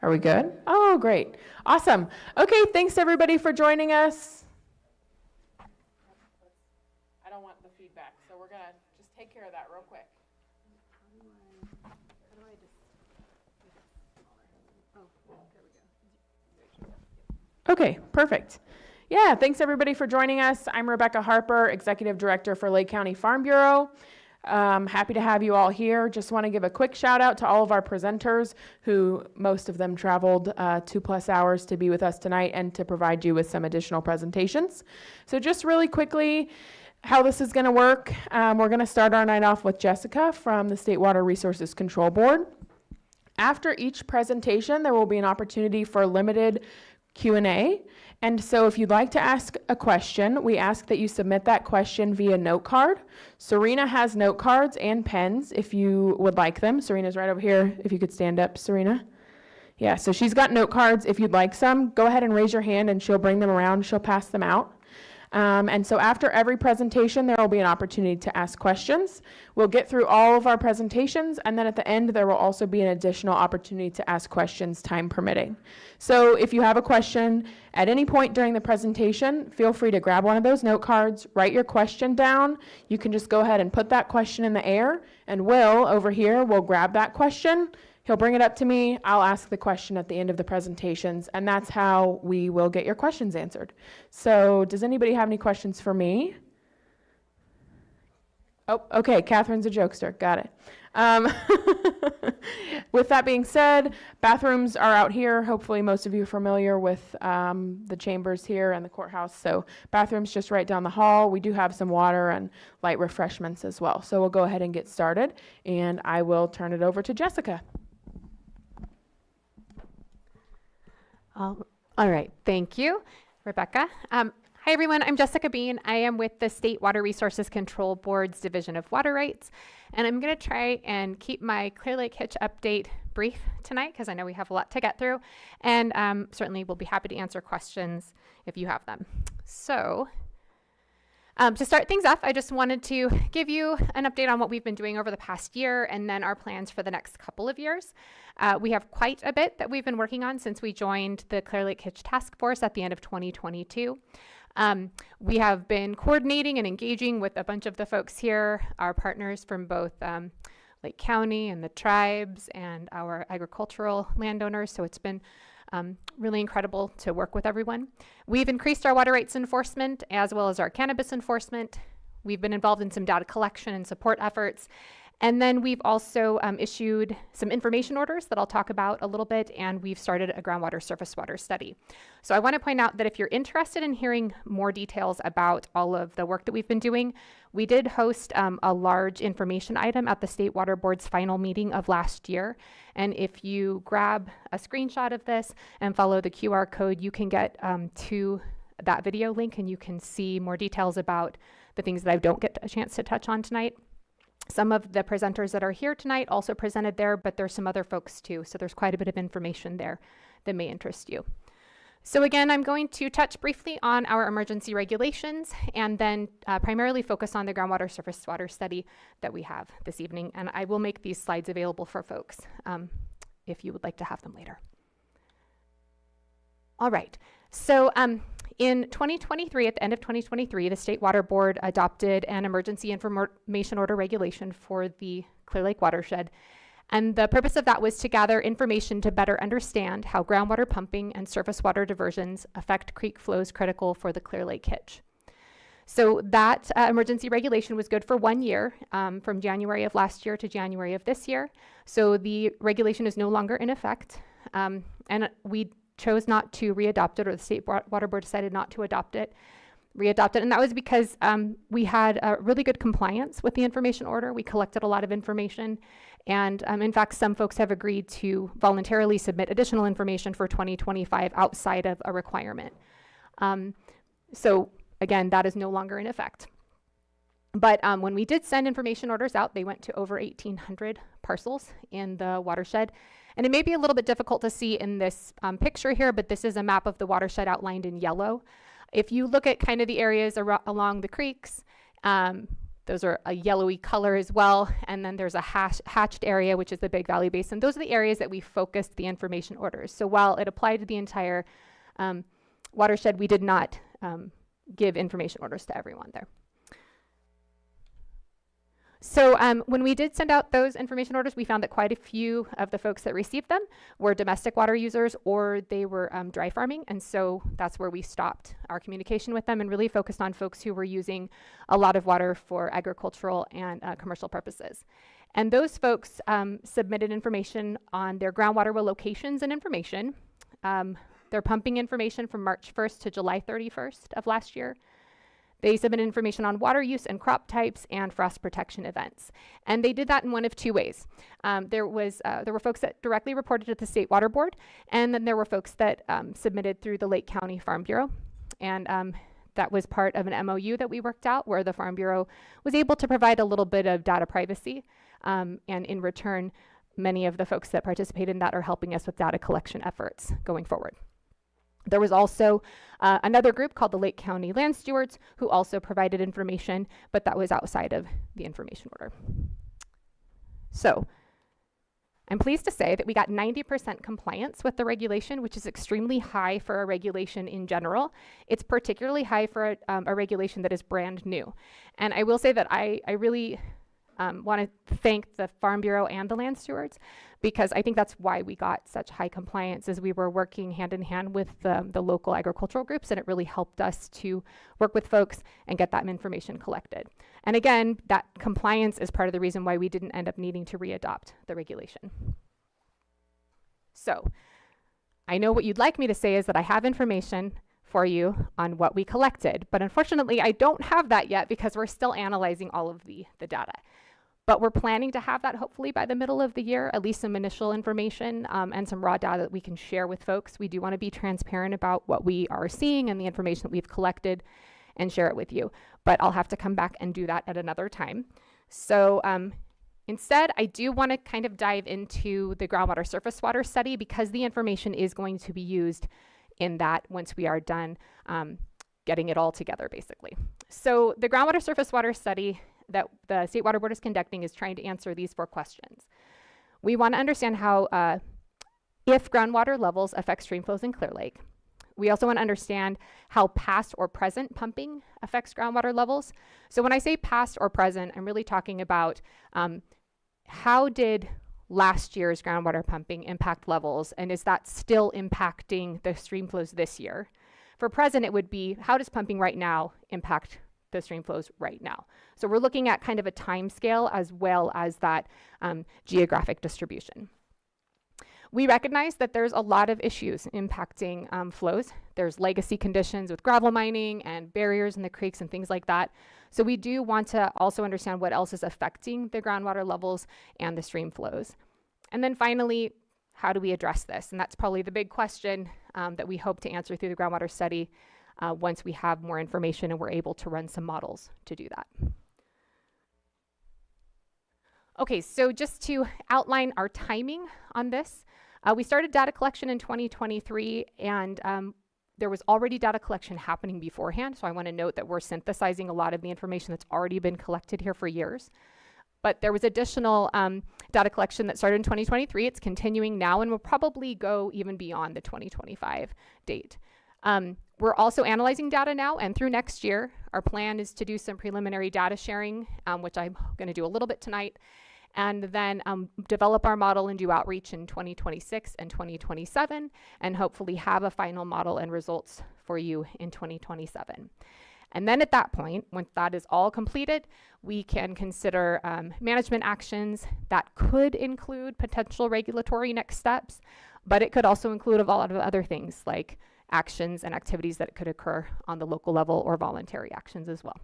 Are we good? Oh, great. Awesome. Okay, thanks everybody for joining us. I don't want the feedback, so we're going to just take care of that real quick. Okay, perfect. Yeah, thanks everybody for joining us. I'm Rebecca Harper, Executive Director for Lake County Farm Bureau. Happy to have you all here. Just want to give a quick shout out to all of our presenters who most of them traveled 2+ hours to be with us tonight and to provide you with some additional presentations. So just really quickly, how this is going to work. We're going to start our night off with Jessica from the State Water Resources Control Board. After each presentation, there will be an opportunity for limited Q&A. And so if you'd like to ask a question, we ask that you submit that question via note card. Serena has note cards and pens if you would like them. Serena's right over here. If you could stand up, Serena. Yeah, so she's got note cards. If you'd like some, go ahead and raise your hand and she'll bring them around. She'll pass them out. And so after every presentation, there will be an opportunity to ask questions. We'll get through all of our presentations, and then at the end, there will also be an additional opportunity to ask questions, time permitting. So if you have a question at any point during the presentation, feel free to grab one of those note cards, write your question down. You can just go ahead and put that question in the air, and Will over here will grab that question. He'll bring it up to me. I'll ask the question at the end of the presentations, and that's how we will get your questions answered. So does anybody have any questions for me? Oh, okay, Catherine's a jokester. Got it. With that being said, bathrooms are out here. Hopefully most of you are familiar with the chambers here and the courthouse. So bathrooms just right down the hall. We do have some water and light refreshments as well. So we'll go ahead and get started, and I will turn it over to Jessica. All right, thank you, Rebecca. Hi everyone, I'm Jessica Bean. I am with the State Water Resources Control Board's Division of Water Rights, and I'm going to try and keep my Clear Lake HITCH update brief tonight because I know we have a lot to get through, and certainly we'll be happy to answer questions if you have them. So to start things off, I just wanted to give you an update on what we've been doing over the past year and then our plans for the next couple of years. We have quite a bit that we've been working on since we joined the Clear Lake HITCH Task Force at the end of 2022. We have been coordinating and engaging with a bunch of the folks here, our partners from both Lake County and the tribes and our agricultural landowners. So it's been really incredible to work with everyone. We've increased our water rights enforcement as well as our cannabis enforcement. We've been involved in some data collection and support efforts. And then we've also issued some information orders that I'll talk about a little bit, and we've started a groundwater surface water study. So I want to point out that if you're interested in hearing more details about all of the work that we've been doing, we did host a large information item at the State Water Board's final meeting of last year. And if you grab a screenshot of this and follow the QR code, you can get to that video link and you can see more details about the things that I don't get a chance to touch on tonight. Some of the presenters that are here tonight also presented there, but there's some other folks too. So there's quite a bit of information there that may interest you. So again, I'm going to touch briefly on our emergency regulations and then primarily focus on the groundwater surface water study that we have this evening. And I will make these slides available for folks if you would like to have them later. All right, so in 2023, at the end of 2023, the State Water Board adopted an emergency information order regulation for the Clear Lake watershed. And the purpose of that was to gather information to better understand how groundwater pumping and surface water diversions affect creek flows critical for the Clear Lake HITCH. So that emergency regulation was good for 1 year, from January of last year to January of this year. So the regulation is no longer in effect. And we chose not to re-adopt it, or the State Water Board decided not to re-adopt it. And that was because we had really good compliance with the information order. We collected a lot of information. And in fact, some folks have agreed to voluntarily submit additional information for 2025 outside of a requirement. So again, that is no longer in effect. But when we did send information orders out, they went to over 1,800 parcels in the watershed. And it may be a little bit difficult to see in this picture here, but this is a map of the watershed outlined in yellow. If you look at kind of the areas along the creeks, Those are a yellowy color as well. And then there's a hatched area, which is the Big Valley Basin. Those are the areas that we focused the information orders. So while it applied to the entire watershed, we did not give information orders to everyone there. So when we did send out those information orders, we found that quite a few of the folks that received them were domestic water users, or they were dry farming. And so that's where we stopped our communication with them and really focused on folks who were using a lot of water for agricultural and commercial purposes. And those folks submitted information on their groundwater well locations and information, their pumping information from March 1st to July 31st of last year. They submitted information on water use and crop types and frost protection events. And they did that in one of two ways. There were folks that directly reported to the State Water Board, and then there were folks that submitted through the Lake County Farm Bureau. And that was part of an MOU that we worked out where the Farm Bureau was able to provide a little bit of data privacy. And in return, many of the folks that participated in that are helping us with data collection efforts going forward. There was also another group called the Lake County Land Stewards who also provided information, but that was outside of the information order. So I'm pleased to say that we got 90% compliance with the regulation, which is extremely high for a regulation in general. It's particularly high for a regulation that is brand new. And I will say that I really want to thank the Farm Bureau and the Land Stewards, because I think that's why we got such high compliance, as we were working hand in hand with the local agricultural groups, and it really helped us to work with folks and get that information collected. And again, that compliance is part of the reason why we didn't end up needing to readopt the regulation. So I know what you'd like me to say is that I have information for you on what we collected, but unfortunately I don't have that yet because we're still analyzing all of the data. But we're planning to have that hopefully by the middle of the year, at least some initial information and some raw data that we can share with folks. We do want to be transparent about what we are seeing and the information that we've collected and share it with you. But I'll have to come back and do that at another time. So instead, I do want to kind of dive into the groundwater surface water study, because the information is going to be used in that once we are done getting it all together, basically. So the groundwater surface water study that the State Water Board is conducting is trying to answer these 4 questions. We want to understand how, if groundwater levels affect stream flows in Clear Lake. We also want to understand how past or present pumping affects groundwater levels. So when I say past or present, I'm really talking about how did last year's groundwater pumping impact levels, and is that still impacting the stream flows this year? For present, it would be, how does pumping right now impact the stream flows right now? So we're looking at kind of a time scale as well as that geographic distribution. We recognize that there's a lot of issues impacting flows. There's legacy conditions with gravel mining and barriers in the creeks and things like that. So we do want to also understand what else is affecting the groundwater levels and the stream flows. And then finally, how do we address this? And that's probably the big question that we hope to answer through the groundwater study once we have more information and we're able to run some models to do that. Okay, so just to outline our timing on this, we started data collection in 2023, and there was already data collection happening beforehand. So I want to note that we're synthesizing a lot of the information that's already been collected here for years. But there was additional data collection that started in 2023. It's continuing now and will probably go even beyond the 2025 date. We're also analyzing data now, and through next year, our plan is to do some preliminary data sharing, which I'm going to do a little bit tonight, and then develop our model and do outreach in 2026 and 2027, and hopefully have a final model and results for you in 2027. And then at that point, once that is all completed, we can consider management actions that could include potential regulatory next steps, but it could also include a lot of other things like actions and activities that could occur on the local level or voluntary actions as well.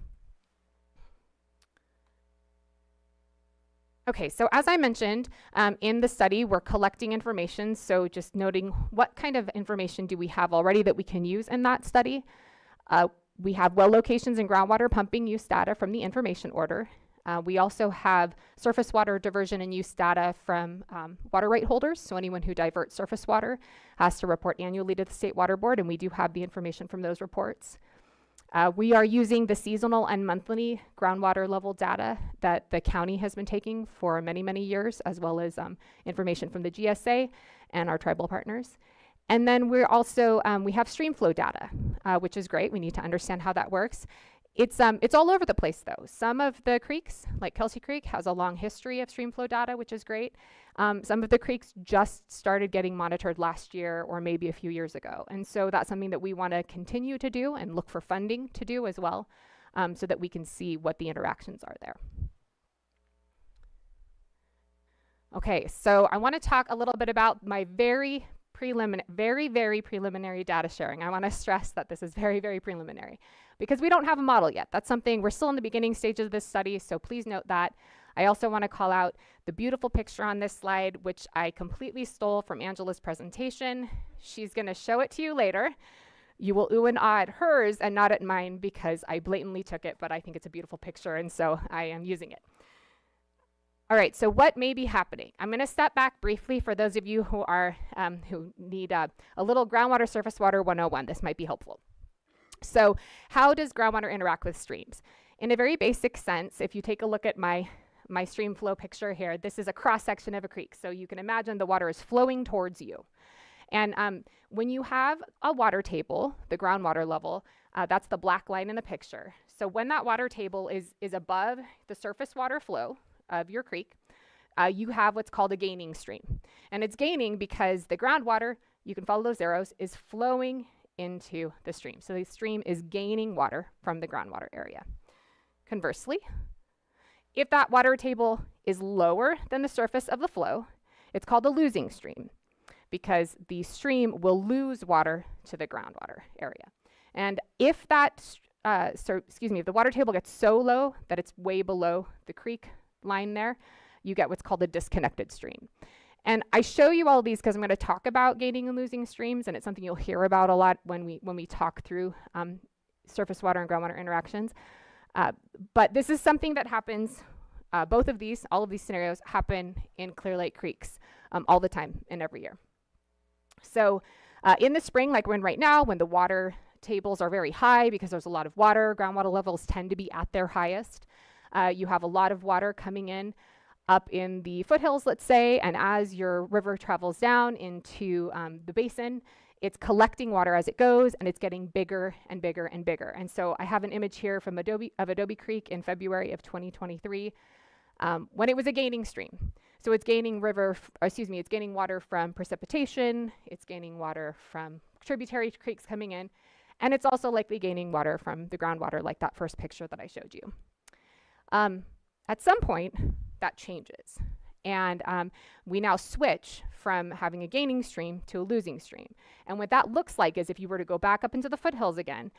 Okay, so as I mentioned, in the study, we're collecting information. So just noting what kind of information do we have already that we can use in that study. We have well locations and groundwater pumping use data from the information order. We also have surface water diversion and use data from water right holders. So anyone who diverts surface water has to report annually to the State Water Board, and we do have the information from those reports. We are using the seasonal and monthly groundwater level data that the county has been taking for many, many years, as well as information from the GSA and our tribal partners. And then we're also, we have stream flow data, which is great. We need to understand how that works. It's all over the place though. Some of the creeks, like Kelsey Creek, has a long history of stream flow data, which is great. Some of the creeks just started getting monitored last year or maybe a few years ago. And so that's something that we want to continue to do and look for funding to do as well, so that we can see what the interactions are there. Okay, so I want to talk a little bit about my very preliminary data sharing. I want to stress that this is very, very preliminary because we don't have a model yet. That's something, we're still in the beginning stages of this study, so please note that. I also want to call out the beautiful picture on this slide, which I completely stole from Angela's presentation. She's going to show it to you later. You will ooh and ah at hers and not at mine because I blatantly took it, but I think it's a beautiful picture, and so I am using it. All right, so what may be happening? I'm going to step back briefly for those of you who are who need a little groundwater surface water 101. This might be helpful. So how does groundwater interact with streams? In a very basic sense, if you take a look at my stream flow picture here, this is a cross section of a creek. So you can imagine the water is flowing towards you. And when you have a water table, the groundwater level, that's the black line in the picture. So when that water table is above the surface water flow of your creek, you have what's called a gaining stream. And it's gaining because the groundwater, you can follow those arrows, is flowing into the stream. So the stream is gaining water from the groundwater area. Conversely, if that water table is lower than the surface of the flow, it's called a losing stream because the stream will lose water to the groundwater area. And if that, if the water table gets so low that it's way below the creek line there, you get what's called a disconnected stream. And I show you all of these because I'm going to talk about gaining and losing streams, and it's something you'll hear about a lot when we talk through surface water and groundwater interactions. But this is something that happens, all of these scenarios happen in Clear Lake creeks all the time and every year. So in the spring, like we're in right now, when the water tables are very high because there's a lot of water, groundwater levels tend to be at their highest. You have a lot of water coming in up in the foothills, let's say, and as your river travels down into the basin, it's collecting water as it goes, and it's getting bigger and bigger and bigger. And so I have an image here from Adobe Creek in February of 2023, when it was a gaining stream. So it's gaining it's gaining water from precipitation, it's gaining water from tributary creeks coming in, and it's also likely gaining water from the groundwater, like that first picture that I showed you. At some point, that changes. And we now switch from having a gaining stream to a losing stream. And what that looks like is if you were to go back up into the foothills again,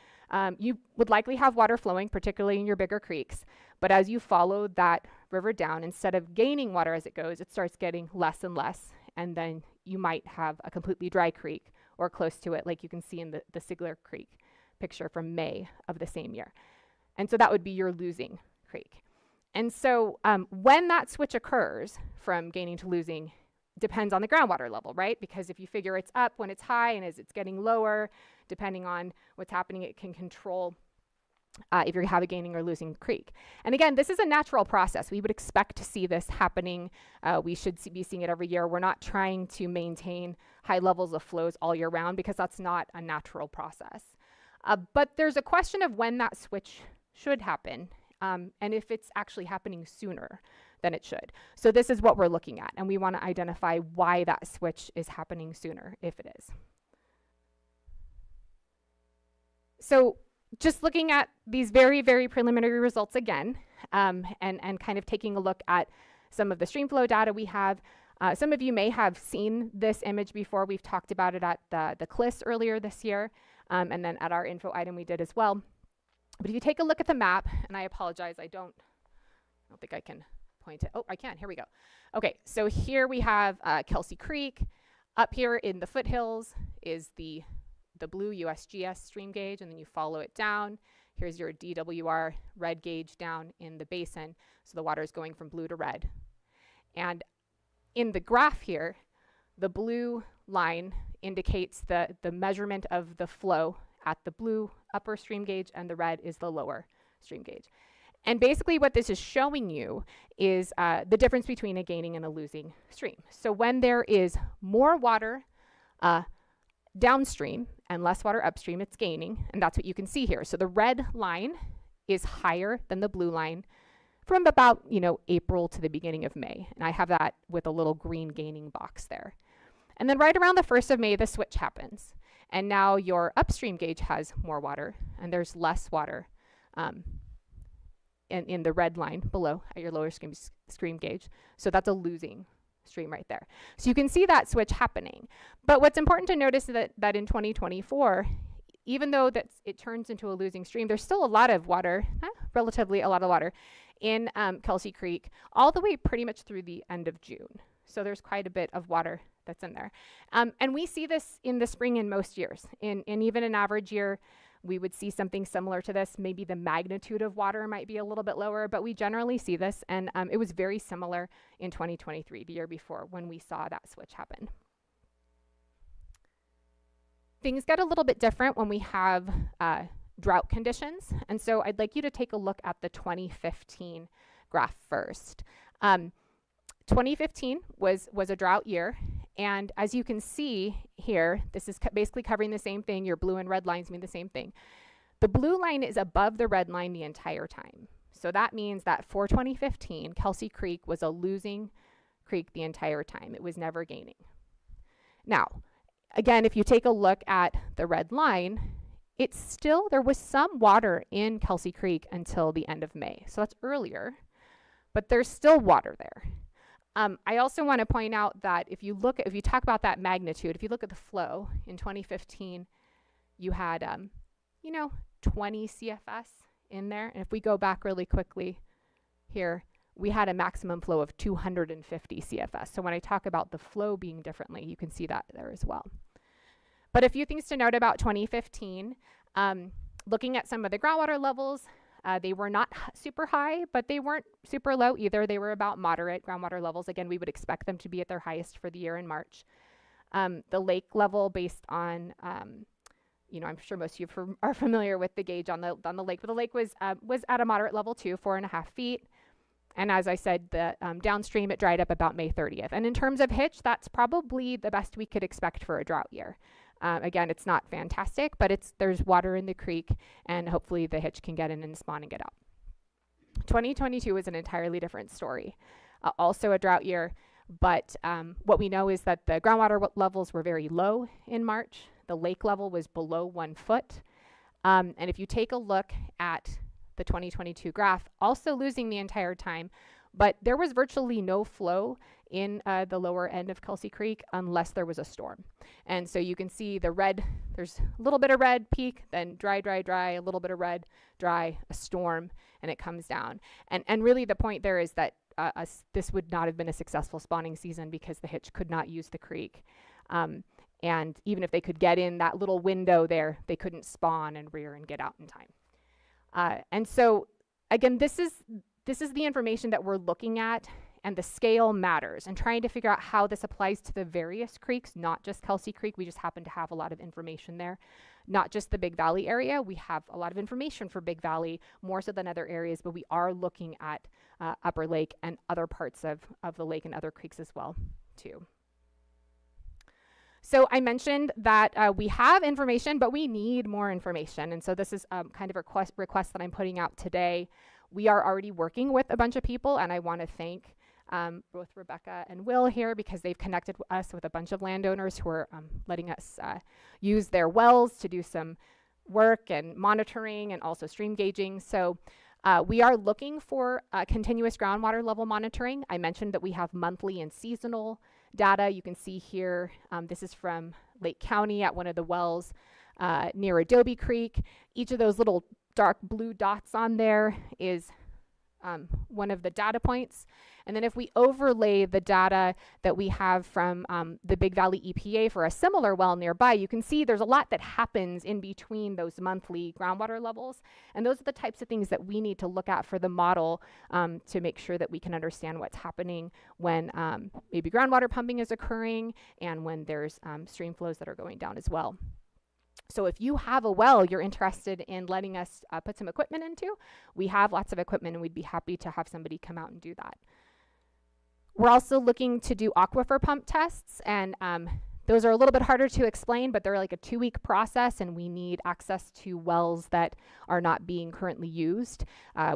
you would likely have water flowing, particularly in your bigger creeks. But as you follow that river down, instead of gaining water as it goes, it starts getting less and less. And then you might have a completely dry creek or close to it, like you can see in the Sigler Creek picture from May of the same year. And so that would be your losing creek. And so when that switch occurs from gaining to losing depends on the groundwater level, right? Because if you figure it's up when it's high and as it's getting lower, depending on what's happening, it can control if you have a gaining or losing creek. And again, this is a natural process. We would expect to see this happening. We should be seeing it every year. We're not trying to maintain high levels of flows all year round because that's not a natural process. But there's a question of when that switch should happen. And if it's actually happening sooner than it should. So this is what we're looking at, and we want to identify why that switch is happening sooner, if it is. So just looking at these very, very preliminary results again, and kind of taking a look at some of the streamflow data we have. Some of you may have seen this image before. We've talked about it at the CLIS earlier this year, and then at our info item we did as well. But if you take a look at the map, and I apologize, I don't think I can point it. Oh, I can. Here we go. Okay, so here we have Kelsey Creek. Up here in the foothills is the blue USGS stream gauge, and then you follow it down. Here's your DWR red gauge down in the basin. So the water is going from blue to red. And in the graph here, the blue line indicates the measurement of the flow at the blue upper stream gauge, and the red is the lower stream gauge. And basically what this is showing you is the difference between a gaining and a losing stream. So when there is more water downstream and less water upstream, it's gaining, and that's what you can see here. So the red line is higher than the blue line from about, April to the beginning of May. And I have that with a little green gaining box there. And then right around the 1st of May, the switch happens. And now your upstream gauge has more water, and there's less water in the red line below at your lower stream gauge. So that's a losing stream right there. So you can see that switch happening. But what's important to notice is that in 2024, even though it turns into a losing stream, there's still a lot of water, relatively a lot of water, in Kelsey Creek, all the way pretty much through the end of June. So there's quite a bit of water that's in there. And we see this in the spring in most years. In even an average year, we would see something similar to this. Maybe the magnitude of water might be a little bit lower, but we generally see this. And it was very similar in 2023, the year before, when we saw that switch happen. Things get a little bit different when we have drought conditions. And so I'd like you to take a look at the 2015 graph first. 2015 was a drought year. And as you can see here, this is basically covering the same thing. Your blue and red lines mean the same thing. The blue line is above the red line the entire time. So that means that for 2015, Kelsey Creek was a losing creek the entire time. It was never gaining. Now, again, if you take a look at the red line, there was some water in Kelsey Creek until the end of May. So that's earlier, but there's still water there. I also want to point out that if you talk about that magnitude, if you look at the flow in 2015, you had, 20 CFS in there. And if we go back really quickly here, we had a maximum flow of 250 CFS. So when I talk about the flow being differently, you can see that there as well. But a few things to note about 2015, looking at some of the groundwater levels, they were not super high, but they weren't super low either. They were about moderate groundwater levels. Again, we would expect them to be at their highest for the year in March. The lake level based on, I'm sure most of you are familiar with the gauge on the lake, but the lake was at a moderate level too, 4.5 feet. And as I said, the downstream, it dried up about May 30th. And in terms of HITCH, that's probably the best we could expect for a drought year. Again, it's not fantastic, but there's water in the creek, and hopefully the HITCH can get in and spawn and get out. 2022 is an entirely different story. Also a drought year, but what we know is that the groundwater levels were very low in March. The lake level was below 1 foot. And if you take a look at the 2022 graph, also losing the entire time, but there was virtually no flow in the lower end of Kelsey Creek unless there was a storm. And so you can see the red, there's a little bit of red peak, then dry, a little bit of red, dry, a storm, and it comes down. And really the point there is that this would not have been a successful spawning season because the HITCH could not use the creek. And even if they could get in that little window there, they couldn't spawn and rear and get out in time. And so again, this is the information that we're looking at, and the scale matters, and trying to figure out how this applies to the various creeks, not just Kelsey Creek. We just happen to have a lot of information there, not just the Big Valley area. We have a lot of information for Big Valley, more so than other areas, but we are looking at Upper Lake and other parts of the lake and other creeks as well, too. So I mentioned that we have information, but we need more information. And so this is kind of a request that I'm putting out today. We are already working with a bunch of people, and I want to thank both Rebecca and Will here because they've connected us with a bunch of landowners who are letting us use their wells to do some work and monitoring and also stream gauging. So we are looking for continuous groundwater level monitoring. I mentioned that we have monthly and seasonal data. You can see here, this is from Lake County at one of the wells near Adobe Creek. Each of those little dark blue dots on there is one of the data points. And then if we overlay the data that we have from the Big Valley EPA for a similar well nearby, you can see there's a lot that happens in between those monthly groundwater levels. And those are the types of things that we need to look at for the model to make sure that we can understand what's happening when maybe groundwater pumping is occurring and when there's stream flows that are going down as well. So if you have a well you're interested in letting us put some equipment into, we have lots of equipment and we'd be happy to have somebody come out and do that. We're also looking to do aquifer pump tests, and those are a little bit harder to explain, but they're like a 2-week process, and we need access to wells that are not being currently used.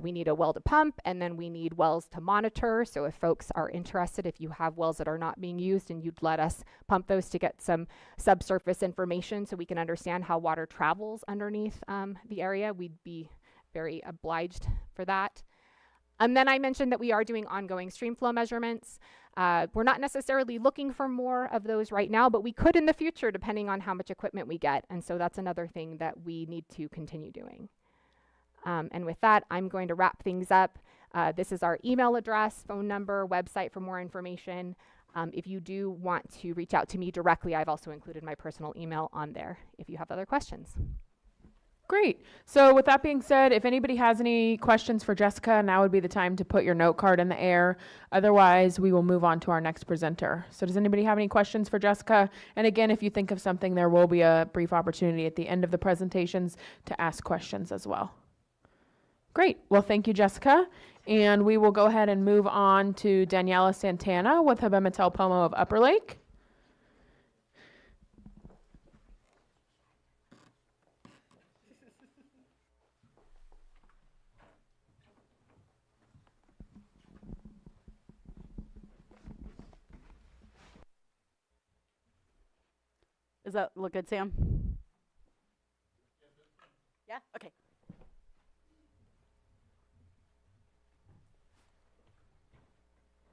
We need a well to pump, and then we need wells to monitor. So if folks are interested, if you have wells that are not being used and you'd let us pump those to get some subsurface information so we can understand how water travels underneath the area, we'd be very obliged for that. And then I mentioned that we are doing ongoing stream flow measurements. We're not necessarily looking for more of those right now, but we could in the future depending on how much equipment we get. And so that's another thing that we need to continue doing. And with that, I'm going to wrap things up. This is our email address, phone number, website for more information. If you do want to reach out to me directly, I've also included my personal email on there if you have other questions. Great. So with that being said, if anybody has any questions for Jessica, now would be the time to put your note card in the air. Otherwise, we will move on to our next presenter. So does anybody have any questions for Jessica? And again, if you think of something, there will be a brief opportunity at the end of the presentations to ask questions as well. Great. Well, thank you, Jessica. And we will go ahead and move on to Daniela Santana with Habemetel Pomo of Upper Lake. Does that look good, Sam? Yeah? Okay.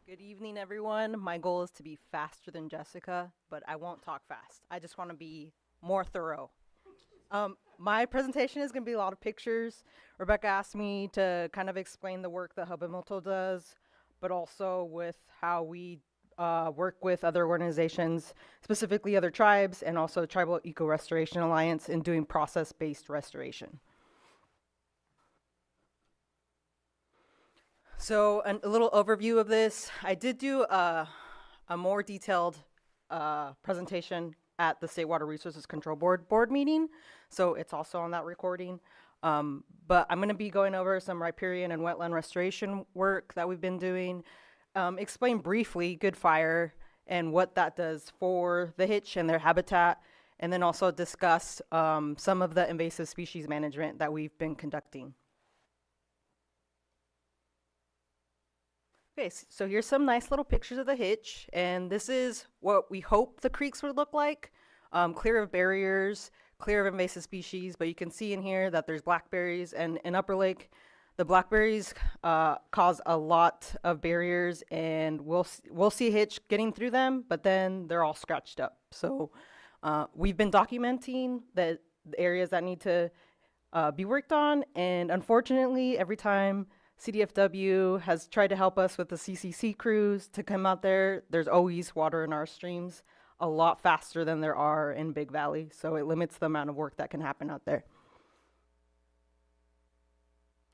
Good evening, everyone. My goal is to be faster than Jessica, but I won't talk fast. I just want to be more thorough. My presentation is going to be a lot of pictures. Rebecca asked me to kind of explain the work that Habemetel does, but also with how we work with other organizations, specifically other tribes, and also Tribal Eco Restoration Alliance in doing process-based restoration. So a little overview of this. I did do a more detailed presentation at the State Water Resources Control Board meeting, so it's also on that recording. But I'm going to be going over some riparian and wetland restoration work that we've been doing. Explain briefly Good Fire and what that does for the HITCH and their habitat, and then also discuss some of the invasive species management that we've been conducting. Okay, so here's some nice little pictures of the HITCH, and this is what we hope the creeks would look like. Clear of barriers, clear of invasive species, but you can see in here that there's blackberries, and in Upper Lake, the blackberries cause a lot of barriers, and we'll see HITCH getting through them, but then they're all scratched up. So we've been documenting the areas that need to be worked on, and unfortunately, every time CDFW has tried to help us with the CCC crews to come out there, there's always water in our streams a lot faster than there are in Big Valley, so it limits the amount of work that can happen out there.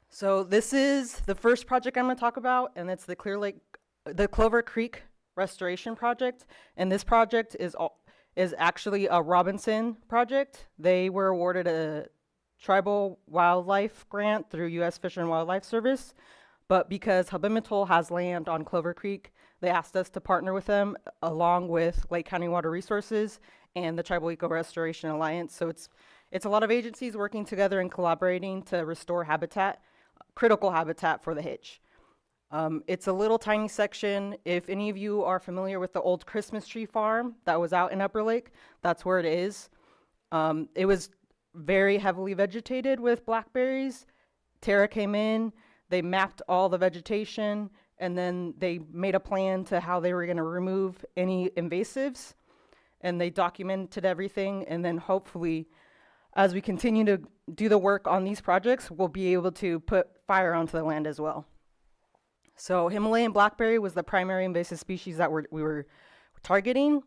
So this is the first project I'm going to talk about, and it's the Clover Creek Restoration Project. And this project is actually a Robinson project. They were awarded a tribal wildlife grant through U.S. Fish and Wildlife Service, but because Habemetel has land on Clover Creek, they asked us to partner with them along with Lake County Water Resources and the Tribal Eco Restoration Alliance. So it's a lot of agencies working together and collaborating to restore habitat, critical habitat for the HITCH. It's a little tiny section. If any of you are familiar with the old Christmas tree farm that was out in Upper Lake, that's where it is. It was very heavily vegetated with blackberries. Terra came in, they mapped all the vegetation, and then they made a plan to how they were going to remove any invasives, and they documented everything, and then hopefully as we continue to do the work on these projects, we'll be able to put fire onto the land as well. So Himalayan blackberry was the primary invasive species that we were targeting,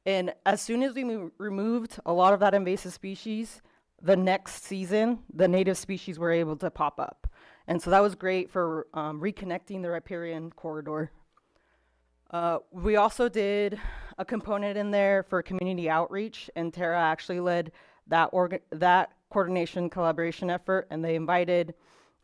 and as soon as we removed a lot of that invasive species, the next season, the native species were able to pop up. And so that was great for reconnecting the riparian corridor. We also did a component in there for community outreach, and Tara actually led that coordination collaboration effort, and they invited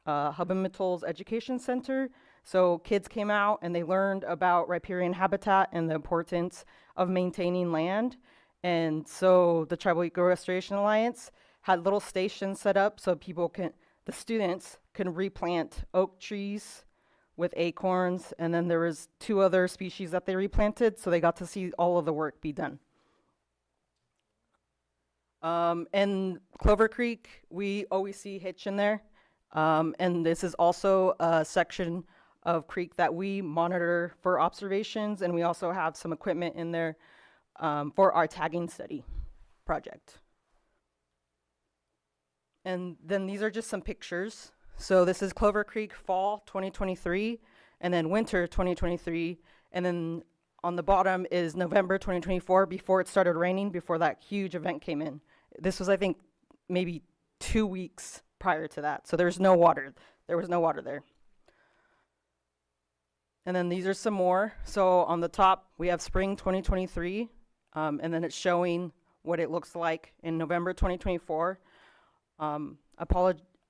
Hub and Mitchell's Education Center. So kids came out and they learned about riparian habitat and the importance of maintaining land. And so the Tribal Eco Restoration Alliance had little stations set up so the students can replant oak trees with acorns, and then there was 2 other species that they replanted, so they got to see all of the work be done. And Clover Creek, we always see HITCH in there, and this is also a section of creek that we monitor for observations, and we also have some equipment in there for our tagging study project. And then these are just some pictures. So this is Clover Creek fall 2023, and then winter 2023, and then on the bottom is November 2024, before it started raining, before that huge event came in. This was, I think, maybe 2 weeks prior to that. So there's no water. There was no water there. And then these are some more. So on the top, we have spring 2023, and then it's showing what it looks like in November 2024.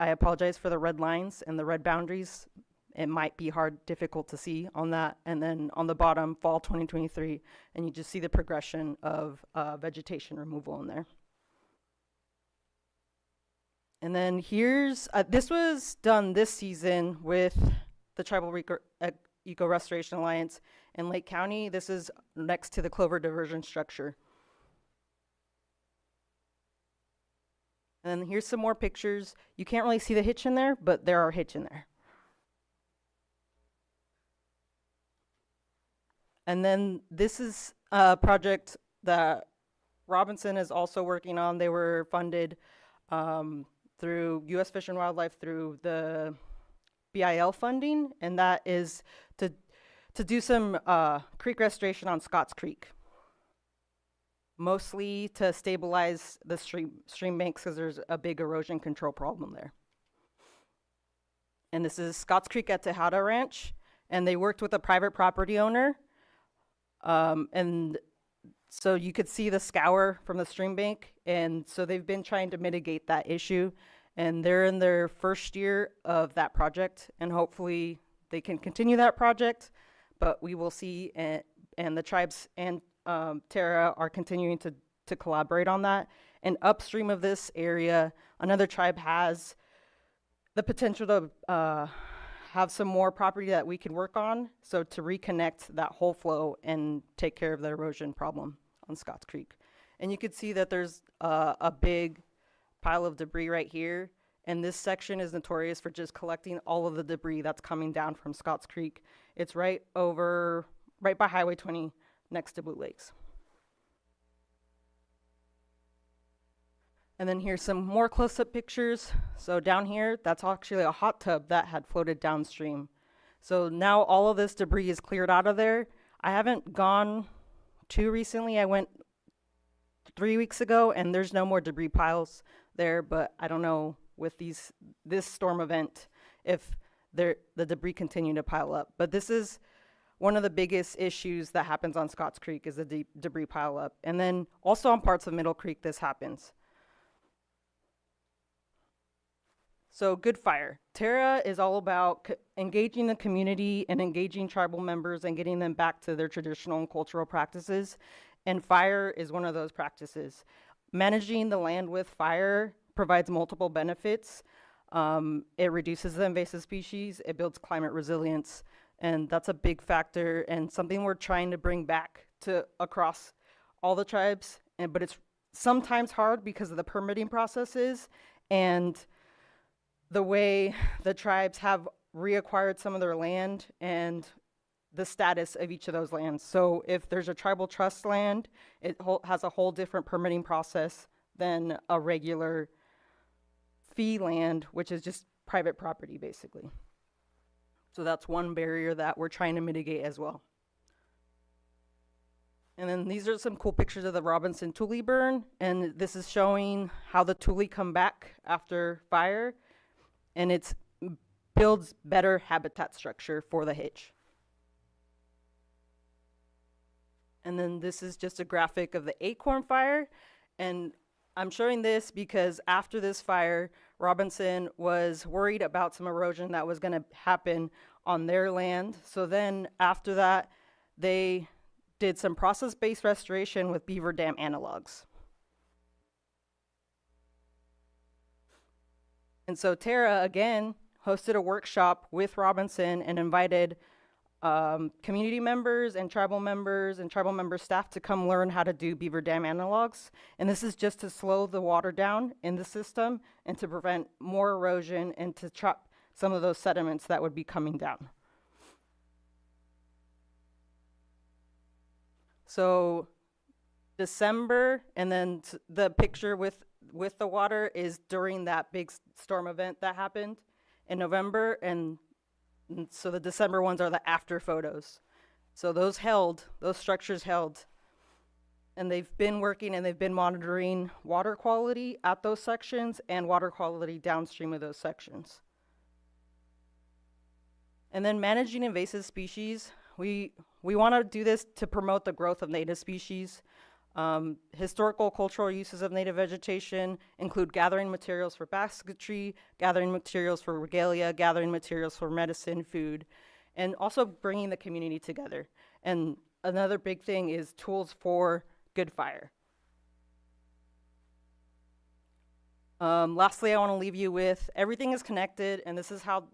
I apologize for the red lines and the red boundaries. It might be difficult to see on that. And then on the bottom, fall 2023, and you just see the progression of vegetation removal in there. And then here's, this was done this season with the Tribal Eco Restoration Alliance in Lake County. This is next to the Clover diversion structure. And then here's some more pictures. You can't really see the HITCH in there, but there are HITCH in there. And then this is a project that Robinson is also working on. They were funded through U.S. Fish and Wildlife through the BIL funding, and that is to do some creek restoration on Scotts Creek, mostly to stabilize the stream banks because there's a big erosion control problem there. And this is Scotts Creek at Tejada Ranch, and they worked with a private property owner. And so you could see the scour from the stream bank, and so they've been trying to mitigate that issue, and they're in their first year of that project, and hopefully they can continue that project, but we will see, and the tribes and Terra are continuing to collaborate on that. And upstream of this area, another tribe has the potential to have some more property that we can work on, so to reconnect that whole flow and take care of the erosion problem on Scotts Creek. And you can see that there's a big pile of debris right here, and this section is notorious for just collecting all of the debris that's coming down from Scotts Creek. It's right by Highway 20 next to Blue Lakes. And then here's some more close-up pictures. So down here, that's actually a hot tub that had floated downstream. So now all of this debris is cleared out of there. I haven't gone too recently. I went 3 weeks ago, and there's no more debris piles there, but I don't know with this storm event if the debris continue to pile up. But this is one of the biggest issues that happens on Scotts Creek, is the debris pile up. And then also on parts of Middle Creek, this happens. So Good Fire. Terra is all about engaging the community and engaging tribal members and getting them back to their traditional and cultural practices. And fire is one of those practices. Managing the land with fire provides multiple benefits. It reduces the invasive species, it builds climate resilience, and that's a big factor and something we're trying to bring back to across all the tribes. But it's sometimes hard because of the permitting processes and the way the tribes have reacquired some of their land and the status of each of those lands. So if there's a tribal trust land, it has a whole different permitting process than a regular fee land, which is just private property basically. So that's one barrier that we're trying to mitigate as well. And then these are some cool pictures of the Robinson Tule burn, and this is showing how the Tule come back after fire, and it builds better habitat structure for the HITCH. And then this is just a graphic of the acorn fire, and I'm showing this because after this fire, Robinson was worried about some erosion that was going to happen on their land. So then after that, they did some process-based restoration with beaver dam analogs. And so Tara, again, hosted a workshop with Robinson and invited community members and tribal member staff to come learn how to do beaver dam analogs. And this is just to slow the water down in the system and to prevent more erosion and to trap some of those sediments that would be coming down. So December, and then the picture with the water is during that big storm event that happened in November, and so the December ones are the after photos. So those structures held, and they've been working and they've been monitoring water quality at those sections and water quality downstream of those sections. And then managing invasive species, we want to do this to promote the growth of native species. Historical cultural uses of native vegetation include gathering materials for basketry, gathering materials for regalia, gathering materials for medicine, food, and also bringing the community together. And another big thing is tools for good fire. Lastly, I want to leave you with everything is connected, and this is how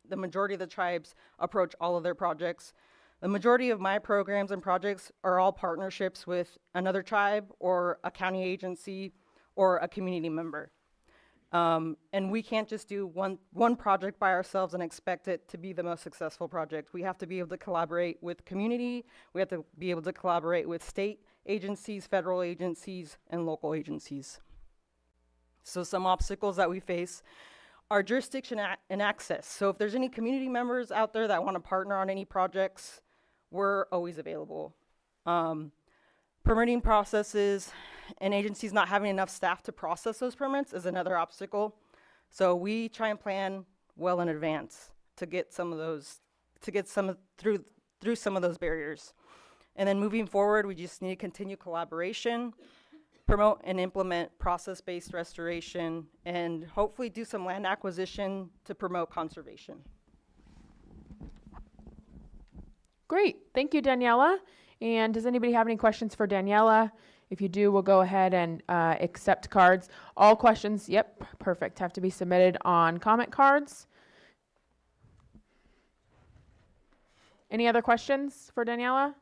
the majority of the tribes approach all of their projects. The majority of my programs and projects are all partnerships with another tribe or a county agency or a community member. And we can't just do one project by ourselves and expect it to be the most successful project. We have to be able to collaborate with community. We have to be able to collaborate with state agencies, federal agencies, and local agencies. So some obstacles that we face are jurisdiction and access. So if there's any community members out there that want to partner on any projects, we're always available. Permitting processes and agencies not having enough staff to process those permits is another obstacle. So we try and plan well in advance to get some of those, through some of those barriers. And then moving forward, we just need to continue collaboration, promote and implement process-based restoration, and hopefully do some land acquisition to promote conservation. Great. Thank you, Daniela. And does anybody have any questions for Daniela? If you do, we'll go ahead and accept cards. All questions, yep, perfect, have to be submitted on comment cards. Any other questions for Daniela?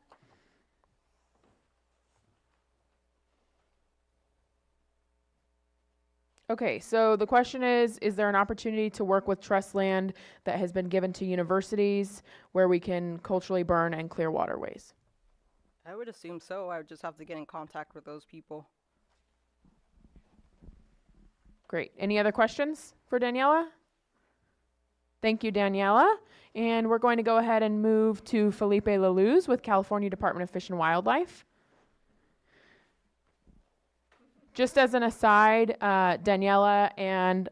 Okay, so the question is there an opportunity to work with trust land that has been given to universities where we can culturally burn and clear waterways? I would assume so. I would just have to get in contact with those people. Great. Any other questions for Daniela? Thank you, Daniela. And we're going to go ahead and move to Felipe LaLuz with California Department of Fish and Wildlife. Just as an aside, Daniela and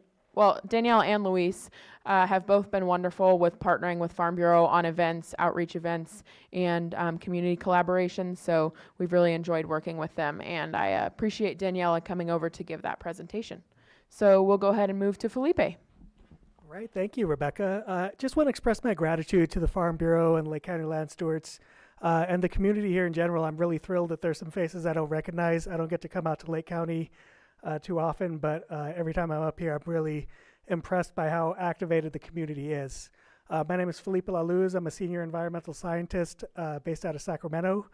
Luis have both been wonderful with partnering with Farm Bureau on events, outreach events, and community collaboration. So we've really enjoyed working with them, and I appreciate Daniela coming over to give that presentation. So we'll go ahead and move to Felipe. All right, thank you, Rebecca. Just want to express my gratitude to the Farm Bureau and Lake County Land Stewards and the community here in general. I'm really thrilled that there's some faces I don't recognize. I don't get to come out to Lake County too often, but every time I'm up here, I'm really impressed by how activated the community is. My name is Felipe LaLuz. I'm a senior environmental scientist based out of Sacramento,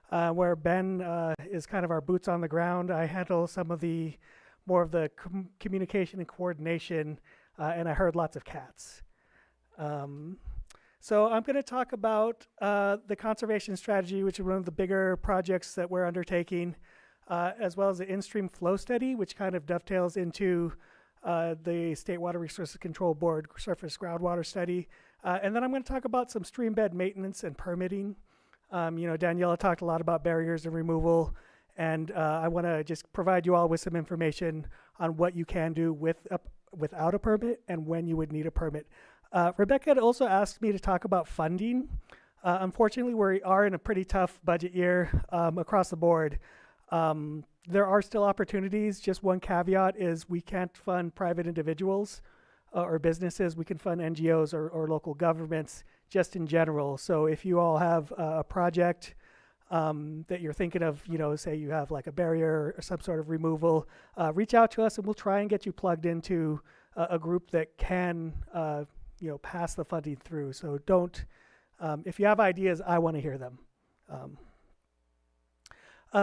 where Ben is kind of our boots on the ground. I handle some of the more of the communication and coordination, and I heard lots of cats. So I'm going to talk about the conservation strategy, which is one of the bigger projects that we're undertaking, as well as the in-stream flow study, which kind of dovetails into the State Water Resources Control Board surface groundwater study. And then I'm going to talk about some stream bed maintenance and permitting. Daniela talked a lot about barriers and removal, and I want to just provide you all with some information on what you can do without a permit and when you would need a permit. Rebecca had also asked me to talk about funding. Unfortunately, we are in a pretty tough budget year across the board. There are still opportunities. Just one caveat is we can't fund private individuals or businesses. We can fund NGOs or local governments just in general. So if you all have a project that you're thinking of, say you have like a barrier or some sort of removal, reach out to us and we'll try and get you plugged into a group that can, pass the funding through. So don't, if you have ideas, I want to hear them.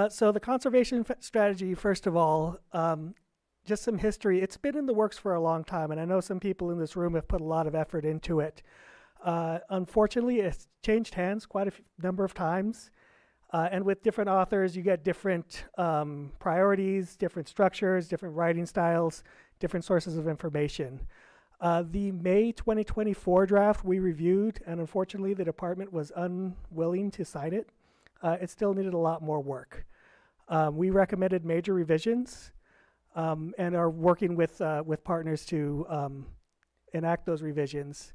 So the conservation strategy, first of all, just some history. It's been in the works for a long time, and I know some people in this room have put a lot of effort into it. Unfortunately, it's changed hands quite a number of times. And with different authors, you get different priorities, different structures, different writing styles, different sources of information. The May 2024 draft we reviewed, and unfortunately the department was unwilling to sign it. It still needed a lot more work. We recommended major revisions and are working with partners to enact those revisions.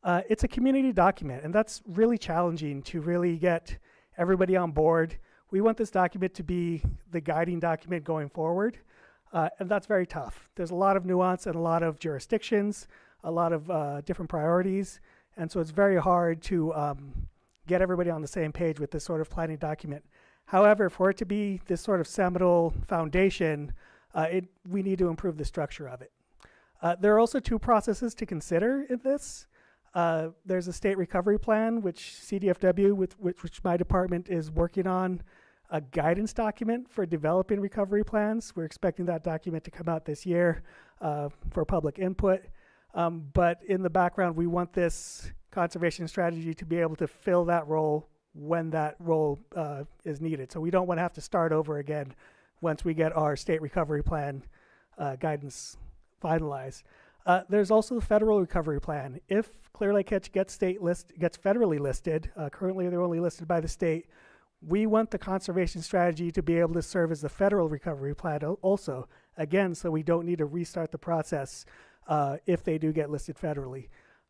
It's a community document, and that's really challenging to really get everybody on board. We want this document to be the guiding document going forward, and that's very tough. There's a lot of nuance and a lot of jurisdictions, a lot of different priorities, and so it's very hard to get everybody on the same page with this sort of planning document. However, for it to be this sort of seminal foundation, we need to improve the structure of it. There are also two processes to consider in this. There's a state recovery plan, which CDFW, which my department is working on, a guidance document for developing recovery plans. We're expecting that document to come out this year for public input. But in the background, we want this conservation strategy to be able to fill that role when that role is needed. So we don't want to have to start over again once we get our state recovery plan guidance finalized. There's also the federal recovery plan. If Clear Lake HITCH gets federally listed, currently they're only listed by the state, we want the conservation strategy to be able to serve as the federal recovery plan also, again, so we don't need to restart the process if they do get listed federally.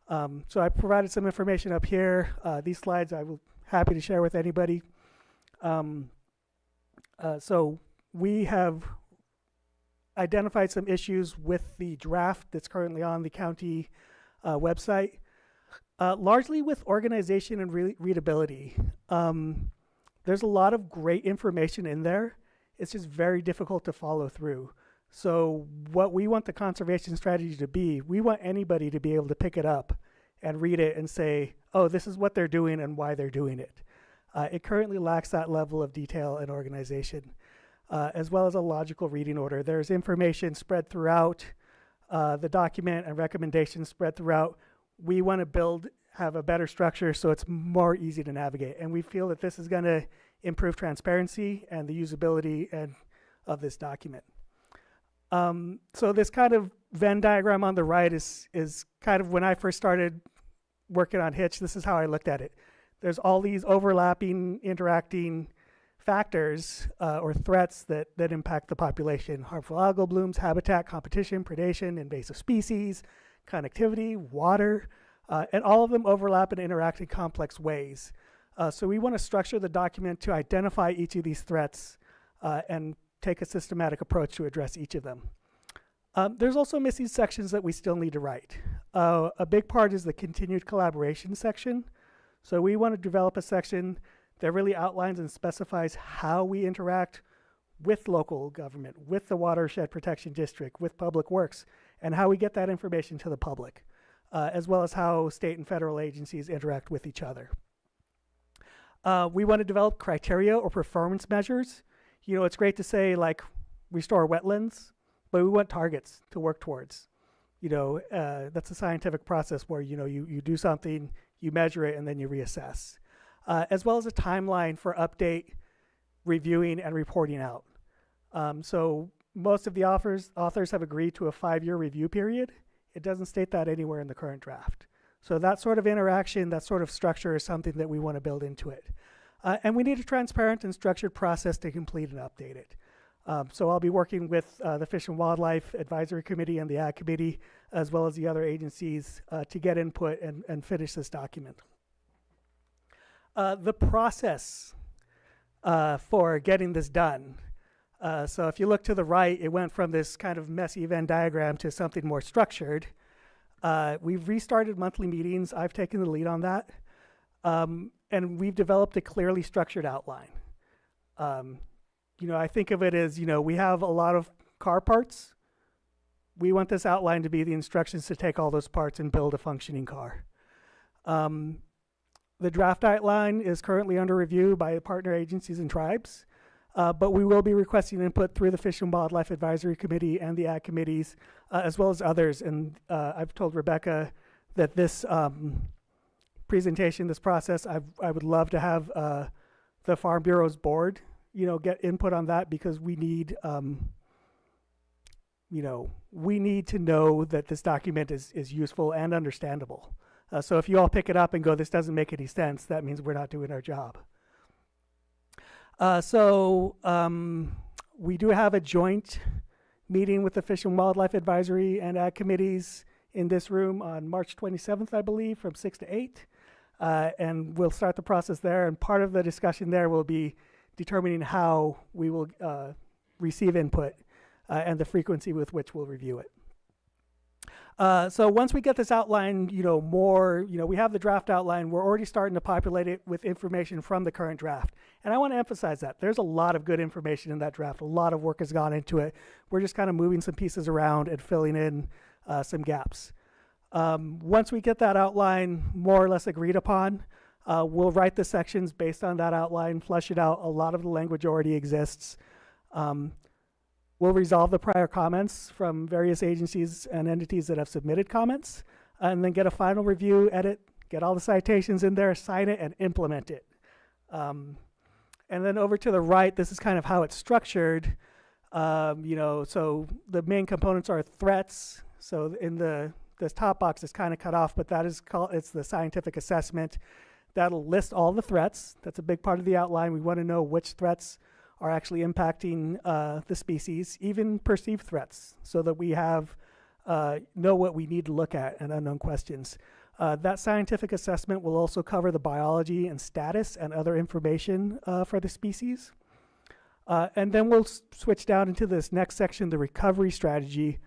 So I provided some information up here. These slides I will happy to share with anybody. So we have identified some issues with the draft that's currently on the county website, largely with organization and readability. There's a lot of great information in there. It's just very difficult to follow through. So what we want the conservation strategy to be, we want anybody to be able to pick it up and read it and say, oh, this is what they're doing and why they're doing it. It currently lacks that level of detail and organization, as well as a logical reading order. There's information spread throughout the document and recommendations spread throughout. We want to have a better structure so it's more easy to navigate. And we feel that this is going to improve transparency and the usability of this document. So this kind of Venn diagram on the right is kind of when I first started working on HITCH, this is how I looked at it. There's all these overlapping, interacting factors or threats that impact the population: harmful algal blooms, habitat, competition, predation, invasive species, connectivity, water, and all of them overlap and interact in complex ways. So we want to structure the document to identify each of these threats and take a systematic approach to address each of them. There's also missing sections that we still need to write. A big part is the continued collaboration section. So we want to develop a section that really outlines and specifies how we interact with local government, with the Watershed Protection District, with Public Works, and how we get that information to the public, as well as how state and federal agencies interact with each other. We want to develop criteria or performance measures. You know, it's great to say, like, restore wetlands, but we want targets to work towards. You know, that's a scientific process where, you know, you do something, you measure it, and then you reassess. As well as a timeline for update, reviewing, and reporting out. So most of the authors have agreed to a 5-year review period. It doesn't state that anywhere in the current draft. So that sort of interaction, that sort of structure is something that we want to build into it. And we need a transparent and structured process to complete and update it. So I'll be working with the Fish and Wildlife Advisory Committee and the Ag Committee, as well as the other agencies, to get input and finish this document. The process for getting this done. So if you look to the right, it went from this kind of messy Venn diagram to something more structured. We've restarted monthly meetings. I've taken the lead on that. And we've developed a clearly structured outline. I think of it as, we have a lot of car parts. We want this outline to be the instructions to take all those parts and build a functioning car. The draft outline is currently under review by partner agencies and tribes, but we will be requesting input through the Fish and Wildlife Advisory Committee and the Ag Committees, as well as others. And I've told Rebecca that this presentation, this process, I would love to have the Farm Bureau's board, get input on that, because we need, we need to know that this document is useful and understandable. So if you all pick it up and go, this doesn't make any sense, that means we're not doing our job. We do have a joint meeting with the Fish and Wildlife Advisory and Ag Committees in this room on March 27th, I believe, from 6 to 8. And we'll start the process there. And part of the discussion there will be determining how we will receive input and the frequency with which we'll review it. So once we get this outline, we have the draft outline. We're already starting to populate it with information from the current draft. And I want to emphasize that. There's a lot of good information in that draft. A lot of work has gone into it. We're just kind of moving some pieces around and filling in some gaps. Once we get that outline more or less agreed upon, we'll write the sections based on that outline, flesh it out. A lot of the language already exists. We'll resolve the prior comments from various agencies and entities that have submitted comments, and then get a final review, edit, get all the citations in there, sign it, and implement it. And then over to the right, this is kind of how it's structured. So the main components are threats. So in this top box is kind of cut off, but that is it's the scientific assessment. That'll list all the threats. That's a big part of the outline. We want to know which threats are actually impacting the species, even perceived threats, so that we have know what we need to look at and unknown questions. That scientific assessment will also cover the biology and status and other information for the species. And then we'll switch down into this next section, the recovery strategy,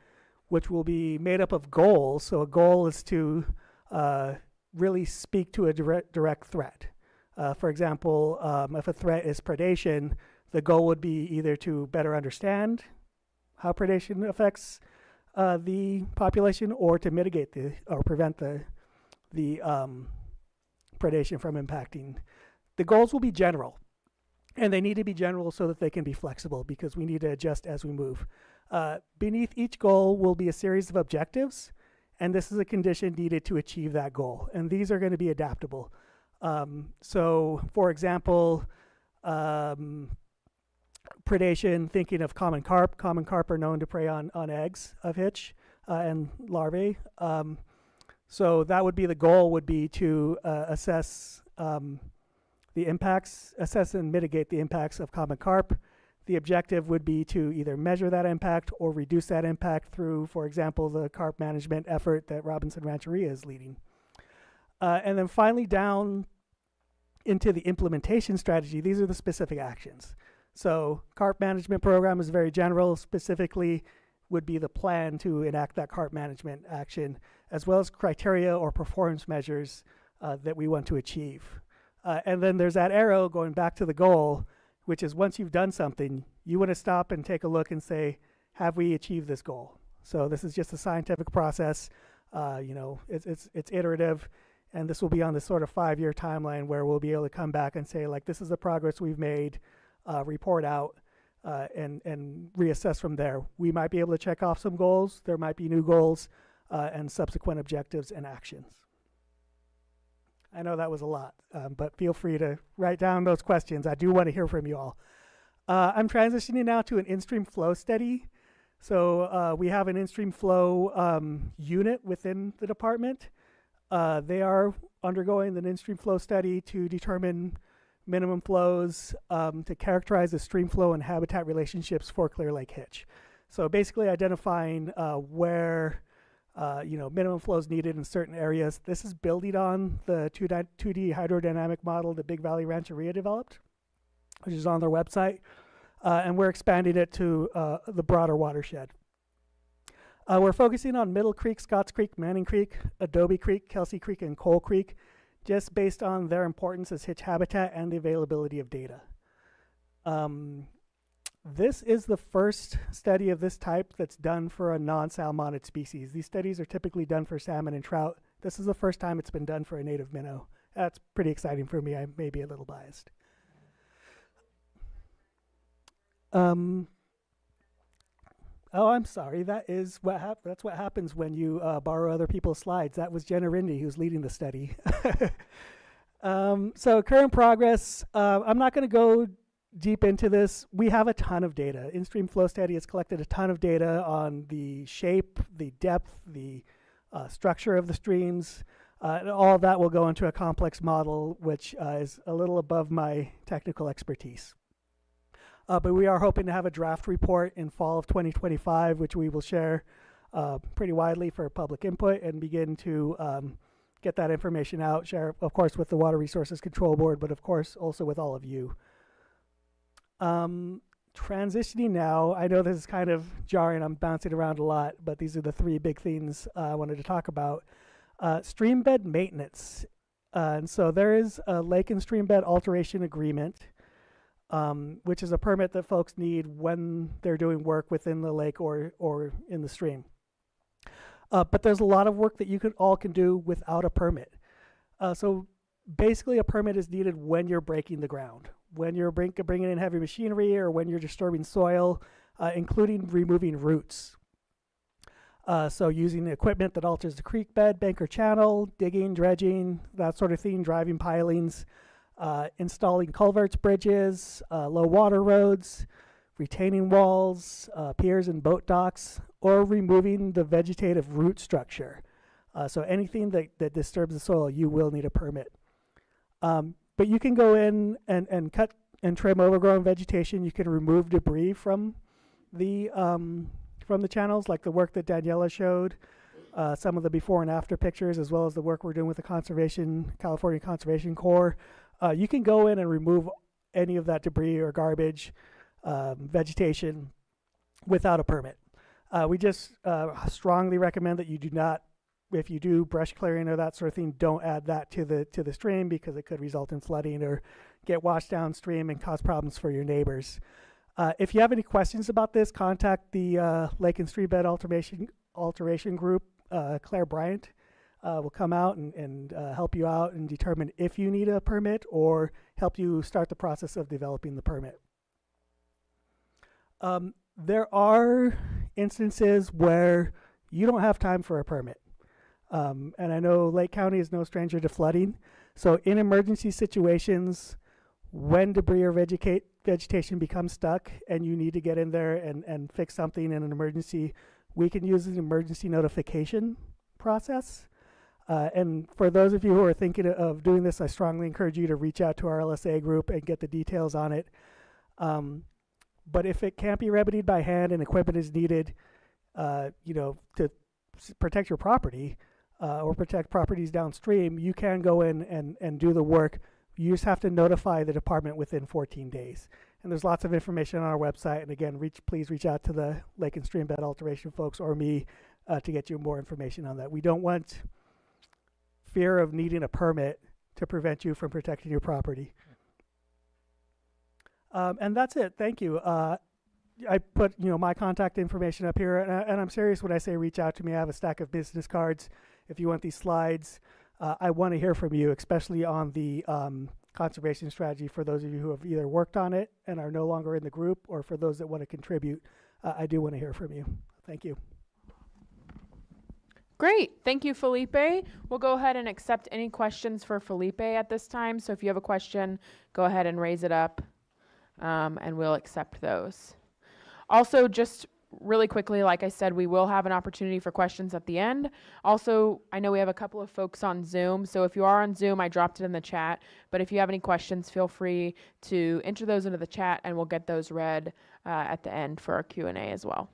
which will be made up of goals. So a goal is to really speak to a direct threat. For example, if a threat is predation, the goal would be either to better understand how predation affects the population, or to mitigate or prevent the predation from impacting. The goals will be general, and they need to be general so that they can be flexible, because we need to adjust as we move. Beneath each goal will be a series of objectives, and this is a condition needed to achieve that goal, and these are going to be adaptable. So, for example, predation, thinking of common carp. Common carp are known to prey on eggs of hitch and larvae. So that would be the goal, would be to assess the impacts, assess and mitigate the impacts of common carp. The objective would be to either measure that impact or reduce that impact through, for example, the carp management effort that Robinson Rancheria is leading. And then finally, down into the implementation strategy, these are the specific actions. So carp management program is very general. Specifically would be the plan to enact that carp management action, as well as criteria or performance measures that we want to achieve. And then there's that arrow going back to the goal, which is once you've done something, you want to stop and take a look and say, have we achieved this goal? So this is just a scientific process. It's iterative, and this will be on this sort of 5-year timeline where we'll be able to come back and say, like, this is the progress we've made, report out, and reassess from there. We might be able to check off some goals. There might be new goals and subsequent objectives and actions. I know that was a lot, but feel free to write down those questions. I do want to hear from you all. I'm transitioning now to an in-stream flow study. So we have an in-stream flow unit within the department. They are undergoing an in-stream flow study to determine minimum flows, to characterize the stream flow and habitat relationships for Clear Lake hitch. So basically identifying where minimum flows needed in certain areas. This is building on the 2D hydrodynamic model that Big Valley Rancheria developed, which is on their website. and we're expanding it to the broader watershed. We're focusing on Middle Creek, Scotts Creek, Manning Creek, Adobe Creek, Kelsey Creek, and Coal Creek, just based on their importance as HITCH habitat and the availability of data. This is the first study of this type that's done for a non-salmonid species. These studies are typically done for salmon and trout. This is the first time it's been done for a native minnow. That's pretty exciting for me. I may be a little biased. Oh, I'm sorry. That's what happens when you borrow other people's slides. That was Jenna Rindy who's leading the study. So current progress. I'm not going to go deep into this. We have a ton of data. InStream Flow Study has collected a ton of data on the shape, the depth, the structure of the streams. And all of that will go into a complex model, which is a little above my technical expertise. But we are hoping to have a draft report in fall of 2025, which we will share pretty widely for public input and begin to get that information out, share, of course, with the Water Resources Control Board, but of course also with all of you. Transitioning now, I know this is kind of jarring, I'm bouncing around a lot, but these are the three big things I wanted to talk about. Stream bed maintenance. And so there is a lake and stream bed alteration agreement, which is a permit that folks need when they're doing work within the lake or in the stream. But there's a lot of work that you all can do without a permit. So basically a permit is needed when you're breaking the ground, when you're bringing in heavy machinery or when you're disturbing soil, including removing roots. So using equipment that alters the creek bed, bank, or channel, digging, dredging, that sort of thing, driving pilings, installing culverts, bridges, low water roads, retaining walls, piers and boat docks, or removing the vegetative root structure. So anything that disturbs the soil, you will need a permit. But you can go in and cut and trim overgrown vegetation. You can remove debris from the channels, like the work that Daniela showed, some of the before and after pictures, as well as the work we're doing with the California Conservation Corps. You can go in and remove any of that debris or garbage, vegetation, without a permit. We just strongly recommend that you do not, if you do brush clearing or that sort of thing, don't add that to the stream, because it could result in flooding or get washed downstream and cause problems for your neighbors. If you have any questions about this, contact the Lake and Stream Bed Alteration Group. Claire Bryant will come out and help you out and determine if you need a permit or help you start the process of developing the permit. There are instances where you don't have time for a permit. And I know Lake County is no stranger to flooding. So in emergency situations, when debris or vegetation becomes stuck and you need to get in there and fix something in an emergency, we can use an emergency notification process. And for those of you who are thinking of doing this, I strongly encourage you to reach out to our LSA group and get the details on it. But if it can't be remedied by hand and equipment is needed, to protect your property or protect properties downstream, you can go in and do the work. You just have to notify the department within 14 days. And there's lots of information on our website. And again, please reach out to the Lake and Stream Bed Alteration folks or me to get you more information on that. We don't want fear of needing a permit to prevent you from protecting your property. And that's it. Thank you. I put my contact information up here, and I'm serious when I say reach out to me. I have a stack of business cards. If you want these slides, I want to hear from you, especially on the conservation strategy. For those of you who have either worked on it and are no longer in the group, or for those that want to contribute, I do want to hear from you. Thank you. Great. Thank you, Felipe. We'll go ahead and accept any questions for Felipe at this time. So if you have a question, go ahead and raise it up, and we'll accept those. Also, just really quickly, like I said, we will have an opportunity for questions at the end. Also, I know we have a couple of folks on Zoom, so if you are on Zoom, I dropped it in the chat, but if you have any questions, feel free to enter those into the chat, and we'll get those read at the end for our Q&A as well.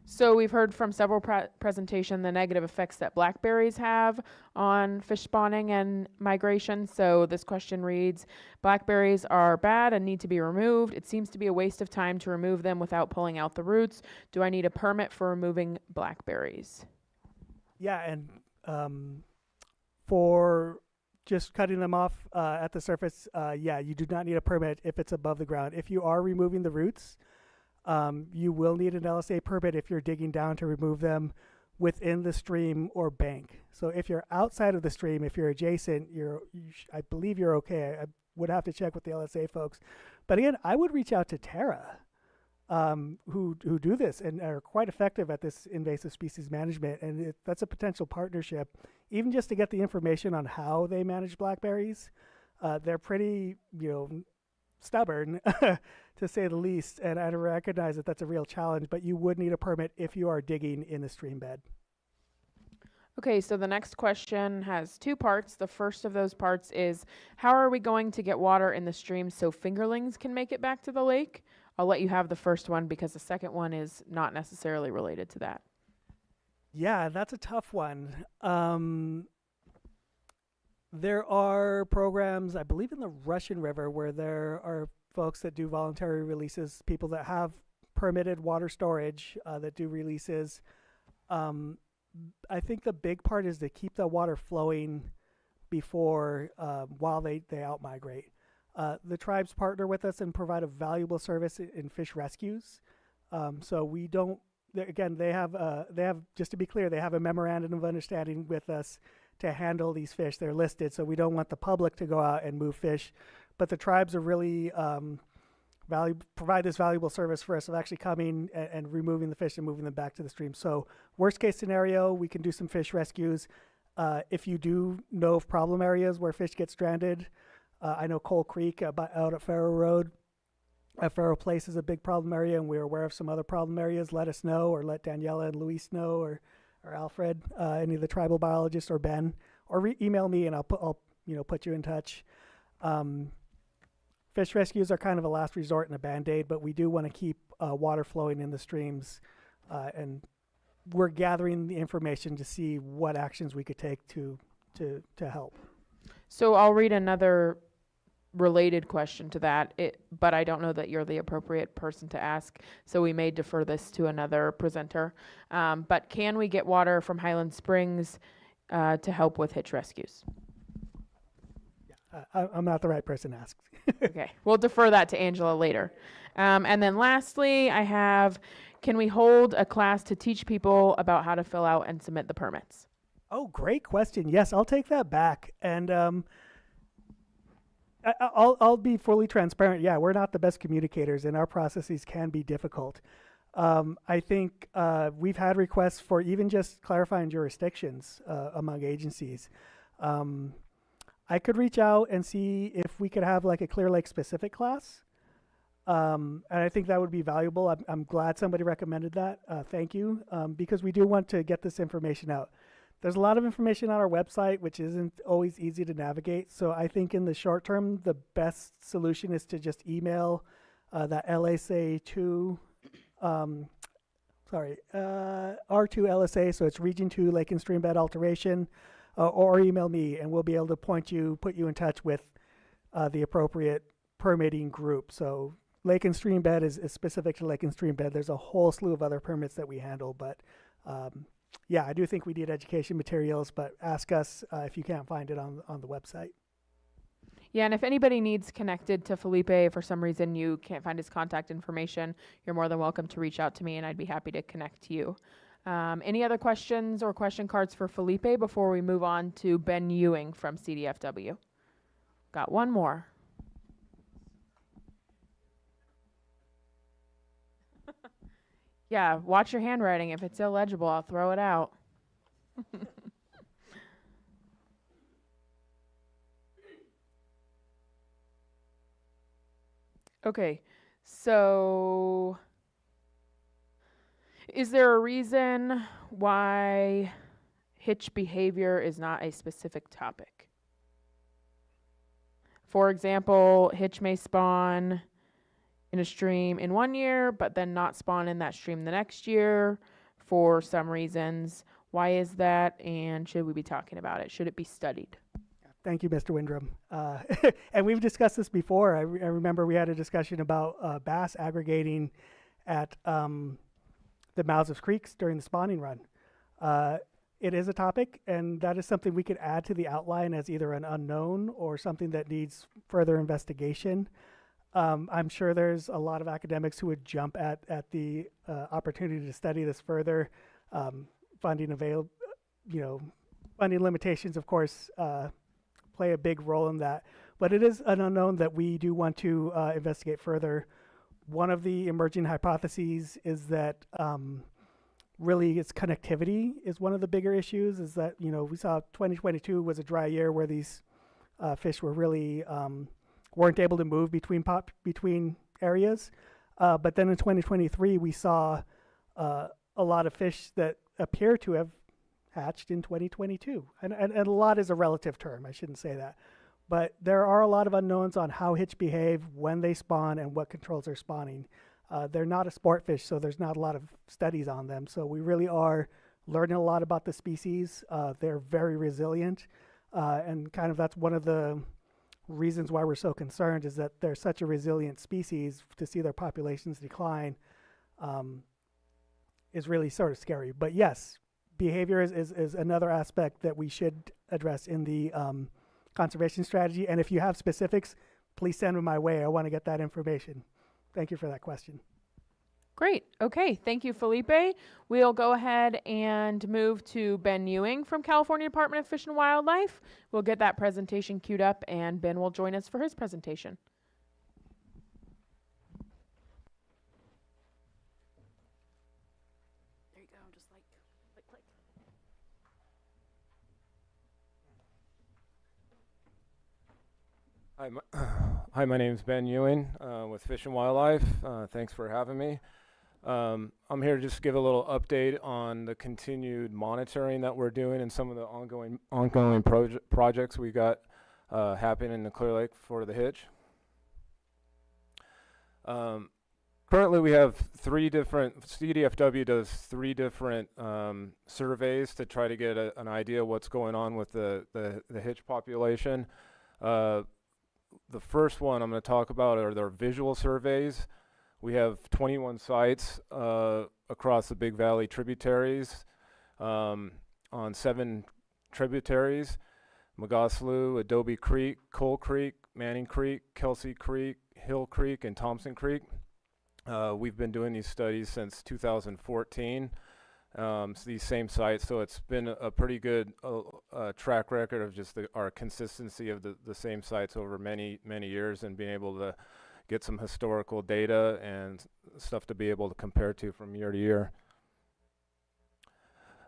So we've heard from several presentation the negative effects that blackberries have on fish spawning and migration. So this question reads, blackberries are bad and need to be removed. It seems to be a waste of time to remove them without pulling out the roots. Do I need a permit for removing blackberries? Yeah, and for just cutting them off at the surface, yeah, you do not need a permit if it's above the ground. If you are removing the roots, you will need an LSA permit if you're digging down to remove them within the stream or bank. So if you're outside of the stream, if you're adjacent, I believe you're okay. I would have to check with the LSA folks. But again, I would reach out to Terra, who do this and are quite effective at this invasive species management. And that's a potential partnership, even just to get the information on how they manage blackberries. They're pretty, stubborn, to say the least, and I recognize that that's a real challenge, but you would need a permit if you are digging in a stream bed. Okay, so the next question has two parts. The first of those parts is, how are we going to get water in the stream so fingerlings can make it back to the lake? I'll let you have the first one because the second one is not necessarily related to that. Yeah, that's a tough one. There are programs, I believe, in the Russian River where there are folks that do voluntary releases, people that have permitted water storage that do releases. I think the big part is to keep the water flowing before, while they out-migrate. The tribes partner with us and provide a valuable service in fish rescues. So we don't, again, they have, just to be clear, they have a memorandum of understanding with us to handle these fish. They're listed, so we don't want the public to go out and move fish. But the tribes are really provide this valuable service for us of actually coming and removing the fish and moving them back to the stream. So worst case scenario, we can do some fish rescues. If you do know of problem areas where fish get stranded, I know Coal Creek out at Faro Road, Faro Place is a big problem area, and we're aware of some other problem areas. Let us know, or let Daniela and Luis know, or Alfred, any of the tribal biologists, or Ben, or email me, and I'll put you in touch. Fish rescues are kind of a last resort and a band-aid, but we do want to keep water flowing in the streams, and we're gathering the information to see what actions we could take to help. So I'll read another related question to that, but I don't know that you're the appropriate person to ask, so we may defer this to another presenter. But can we get water from Highland Springs to help with hitch rescues? I'm not the right person to ask. Okay, we'll defer that to Angela later. And then lastly, I have, can we hold a class to teach people about how to fill out and submit the permits? Oh, great question. Yes, I'll take that back. And I'll be fully transparent. Yeah, we're not the best communicators, and our processes can be difficult. I think we've had requests for even just clarifying jurisdictions among agencies. I could reach out and see if we could have like a Clear Lake specific class. And I think that would be valuable. I'm glad somebody recommended that. Thank you. Because we do want to get this information out. There's a lot of information on our website, which isn't always easy to navigate. So I think in the short term, the best solution is to just email that LSA2, R2LSA, so it's Region 2 Lake and Stream Bed Alteration, or email me, and we'll be able to put you in touch with the appropriate permitting group. So Lake and Stream Bed is specific to Lake and Stream Bed. There's a whole slew of other permits that we handle, but yeah, I do think we need education materials, but ask us if you can't find it on the website. Yeah, and if anybody needs connected to Felipe, if for some reason you can't find his contact information, you're more than welcome to reach out to me, and I'd be happy to connect to you. Any other questions or question cards for Felipe before we move on to Ben Ewing from CDFW? Got one more. Yeah, watch your handwriting. If it's illegible, I'll throw it out. Okay, so is there a reason why hitch behavior is not a specific topic? For example, hitch may spawn in a stream in one year, but then not spawn in that stream the next year. for some reasons. Why is that, and should we be talking about it? Should it be studied? Thank you, Mr. Windrum. And we've discussed this before. I remember we had a discussion about bass aggregating at the mouths of creeks during the spawning run. It is a topic, and that is something we could add to the outline as either an unknown or something that needs further investigation. I'm sure there's a lot of academics who would jump at the opportunity to study this further. Funding limitations, of course, play a big role in that. But it is an unknown that we do want to investigate further. One of the emerging hypotheses is that really its connectivity is one of the bigger issues. Is that, we saw 2022 was a dry year where these fish were really weren't able to move between areas. But then in 2023, we saw a lot of fish that appear to have hatched in 2022. And a lot is a relative term. I shouldn't say that. But there are a lot of unknowns on how hitch behave, when they spawn, and what controls their spawning. They're not a sport fish, so there's not a lot of studies on them. So we really are learning a lot about the species. They're very resilient. And kind of that's one of the reasons why we're so concerned, is that they're such a resilient species. To see their populations decline is really sort of scary. But yes, behavior is another aspect that we should address in the conservation strategy. And if you have specifics, please send them my way. I want to get that information. Thank you for that question. Great. Okay. Thank you, Felipe. We'll go ahead and move to Ben Ewing from California Department of Fish and Wildlife. We'll get that presentation queued up, and Ben will join us for his presentation. There you go. Just like click, click. Hi, my name is Ben Ewing with Fish and Wildlife. Thanks for having me. I'm here to just give a little update on the continued monitoring that we're doing and some of the ongoing projects we got happening in the Clear Lake for the hitch. Currently, we have CDFW does three different surveys to try to get an idea of what's going on with the hitch population. The first one I'm going to talk about are their visual surveys. We have 21 sites across the Big Valley tributaries on 7 tributaries: Magaslou, Adobe Creek, Coal Creek, Manning Creek, Kelsey Creek, Hill Creek, and Thompson Creek. We've been doing these studies since 2014. So these same sites, so it's been a pretty good track record of just our consistency of the same sites over many years, and being able to get some historical data and stuff to be able to compare to from year to year.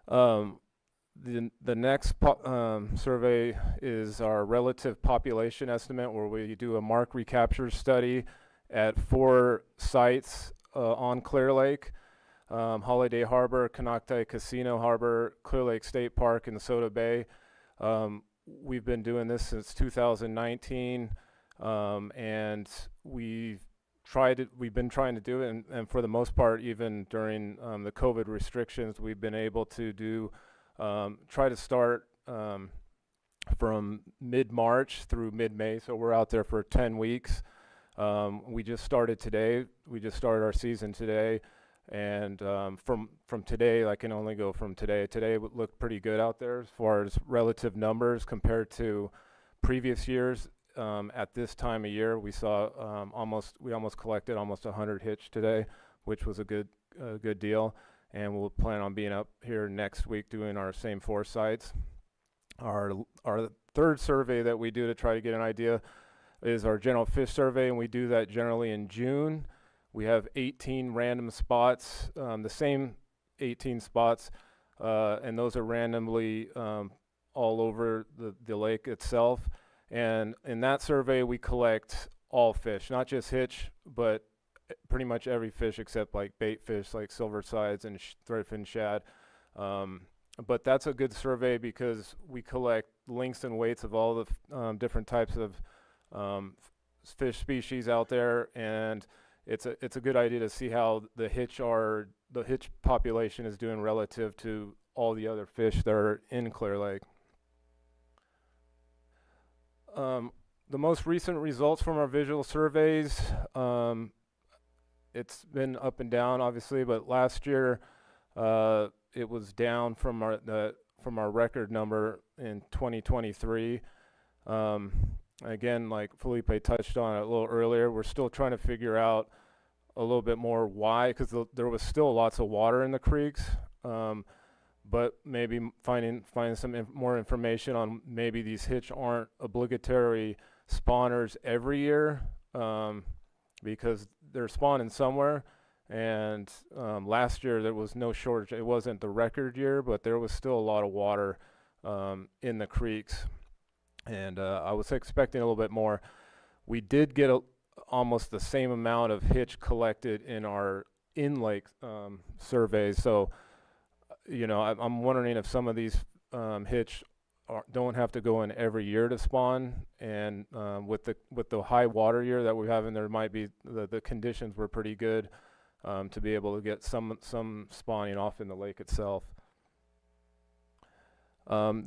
The next survey is our relative population estimate, where we do a mark recapture study at 4 sites on Clear Lake. Holiday Harbor, Canoctai Casino Harbor, Clear Lake State Park, and Soda Bay. We've been doing this since 2019, and we've been trying to do it, and for the most part, even during the COVID restrictions, we've been able to do try to start from mid-March through mid-May. So we're out there for 10 weeks. We just started today. We just started our season today. And from today, I can only go from today. Today would look pretty good out there as far as relative numbers compared to previous years. At this time of year, we saw we almost collected almost 100 hitch today, which was a good deal. And we'll plan on being up here next week doing our same 4 sites. Our third survey that we do to try to get an idea is our general fish survey, and we do that generally in June. We have 18 random spots, the same 18 spots, and those are randomly all over the lake itself. And in that survey, we collect all fish, not just hitch, but pretty much every fish except like bait fish like silver sides and threadfin shad. But that's a good survey because we collect lengths and weights of all the different types of fish species out there, and it's a good idea to see how the hitch population is doing relative to all the other fish that are in Clear Lake. The most recent results from our visual surveys, it's been up and down obviously, but last year it was down from our record number in 2023. Again, like Felipe touched on it a little earlier, we're still trying to figure out a little bit more why, because there was still lots of water in the creeks, but maybe finding some more information on maybe these hitch aren't obligatory spawners every year, because they're spawning somewhere. And last year there was no shortage. It wasn't the record year, but there was still a lot of water in the creeks, and I was expecting a little bit more. We did get almost the same amount of hitch collected in our in-lake surveys, so I'm wondering if some of these hitch don't have to go in every year to spawn, and with the high water year that we're having, there might be the conditions were pretty good to be able to get some spawning off in the lake itself.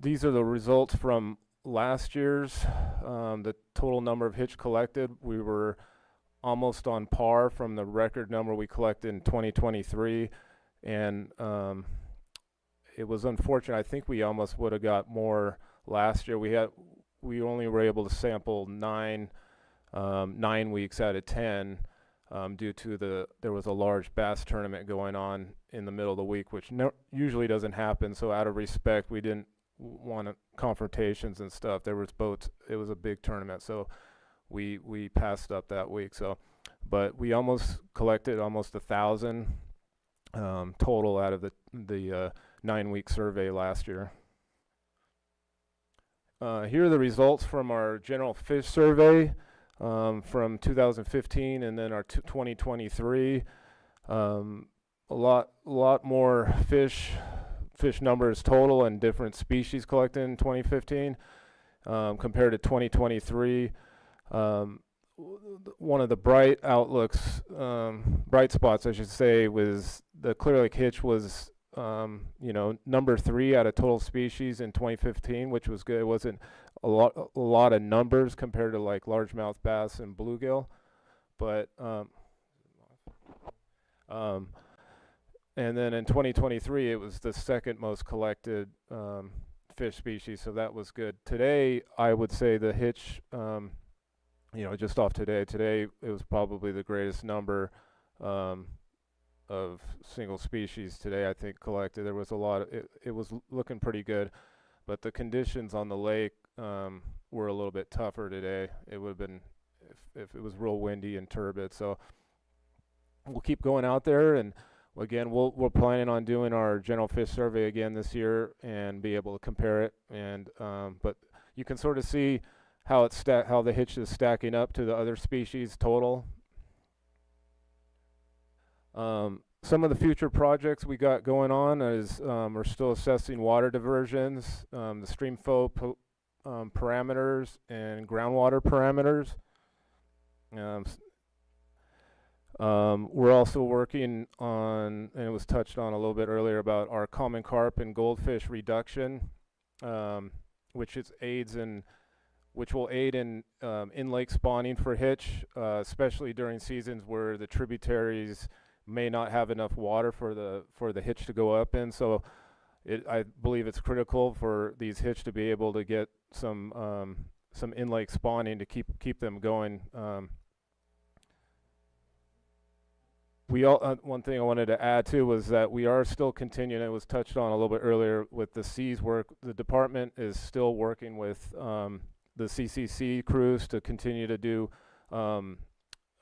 These are the results from last year's. The total number of hitch collected, we were almost on par from the record number we collected in 2023, and it was unfortunate. I think we almost would have got more last year. We only were able to sample 9 weeks out of 10 due to there was a large bass tournament going on in the middle of the week, which usually doesn't happen. So out of respect, we didn't want confrontations and stuff. There was boats. It was a big tournament, so we passed up that week. So, but we almost collected almost 1,000 total out of the 9-week survey last year. Here are the results from our general fish survey from 2015 and then our 2023. A lot more fish numbers total and different species collected in 2015 compared to 2023. One of the bright spots, I should say, was the Clear Lake hitch was number 3 out of total species in 2015, which was good. It wasn't a lot of numbers compared to like largemouth bass and bluegill, but and then in 2023 it was the second most collected fish species, so that was good. Today I would say the hitch, just off today it was probably the greatest number of single species today, I think, collected. There was a lot. It was looking pretty good, but the conditions on the lake were a little bit tougher today. It would have been if it was real windy and turbid. So we'll keep going out there, and again, we're planning on doing our general fish survey again this year and be able to compare it. And but you can sort of see how how the hitch is stacking up to the other species total. Some of the future projects we got going on is we're still assessing water diversions, the stream flow parameters, and groundwater parameters. We're also working on, and it was touched on a little bit earlier, about our common carp and goldfish reduction, which will aid in in-lake spawning for hitch, especially during seasons where the tributaries may not have enough water for the hitch to go up in. So I believe it's critical for these hitch to be able to get some in-lake spawning to keep them going. One thing I wanted to add too was that we are still continuing. It was touched on a little bit earlier with the seas work. The department is still working with the CCC crews to continue to do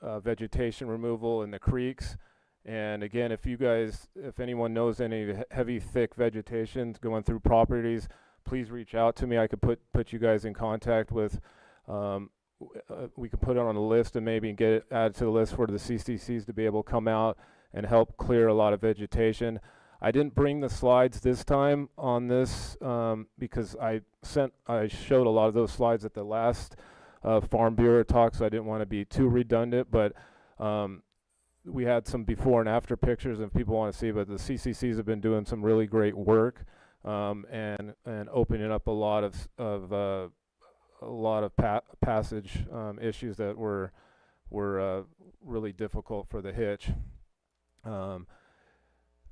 vegetation removal in the creeks. And again, if anyone knows any heavy, thick vegetation going through properties, please reach out to me. I could put you guys in contact with. We can put it on a list and maybe get it added to the list for the CCCs to be able to come out and help clear a lot of vegetation. I didn't bring the slides this time on this because I showed a lot of those slides at the last Farm Bureau talk, so I didn't want to be too redundant. But we had some before and after pictures if people want to see, but the CCCs have been doing some really great work, and opening up a lot of passage issues that were really difficult for the hitch.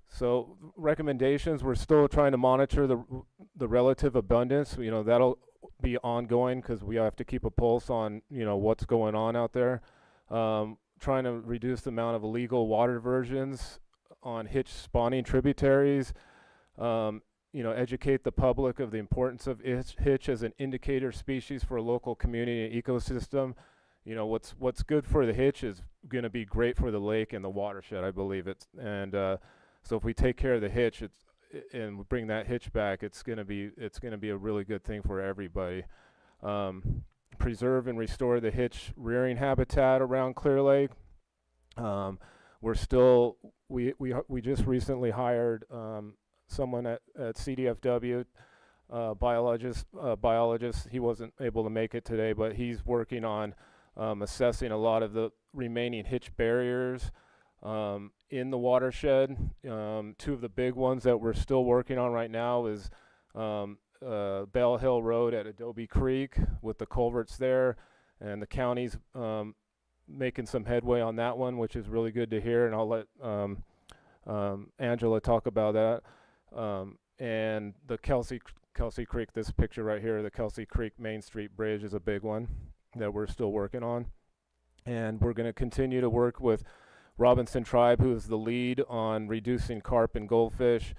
So recommendations, we're still trying to monitor the relative abundance. You know, that'll be ongoing because we have to keep a pulse on, you know, what's going on out there. Trying to reduce the amount of illegal water diversions on hitch spawning tributaries. You know, educate the public of the importance of hitch as an indicator species for a local community and ecosystem. You know, what's good for the hitch is going to be great for the lake and the watershed, I believe it's. And so if we take care of the hitch, and we bring that hitch back, it's going to be a really good thing for everybody. Preserve and restore the hitch rearing habitat around Clear Lake. We just recently hired someone at CDFW, biologist. He wasn't able to make it today, but he's working on assessing a lot of the remaining hitch barriers in the watershed. Two of the big ones that we're still working on right now is Bell Hill Road at Adobe Creek with the culverts there, and the county's making some headway on that one, which is really good to hear, and I'll let Angela talk about that. And the Kelsey Creek, this picture right here, the Kelsey Creek Main Street Bridge is a big one that we're still working on. And we're going to continue to work with Robinson Tribe, who is the lead on reducing carp and goldfish.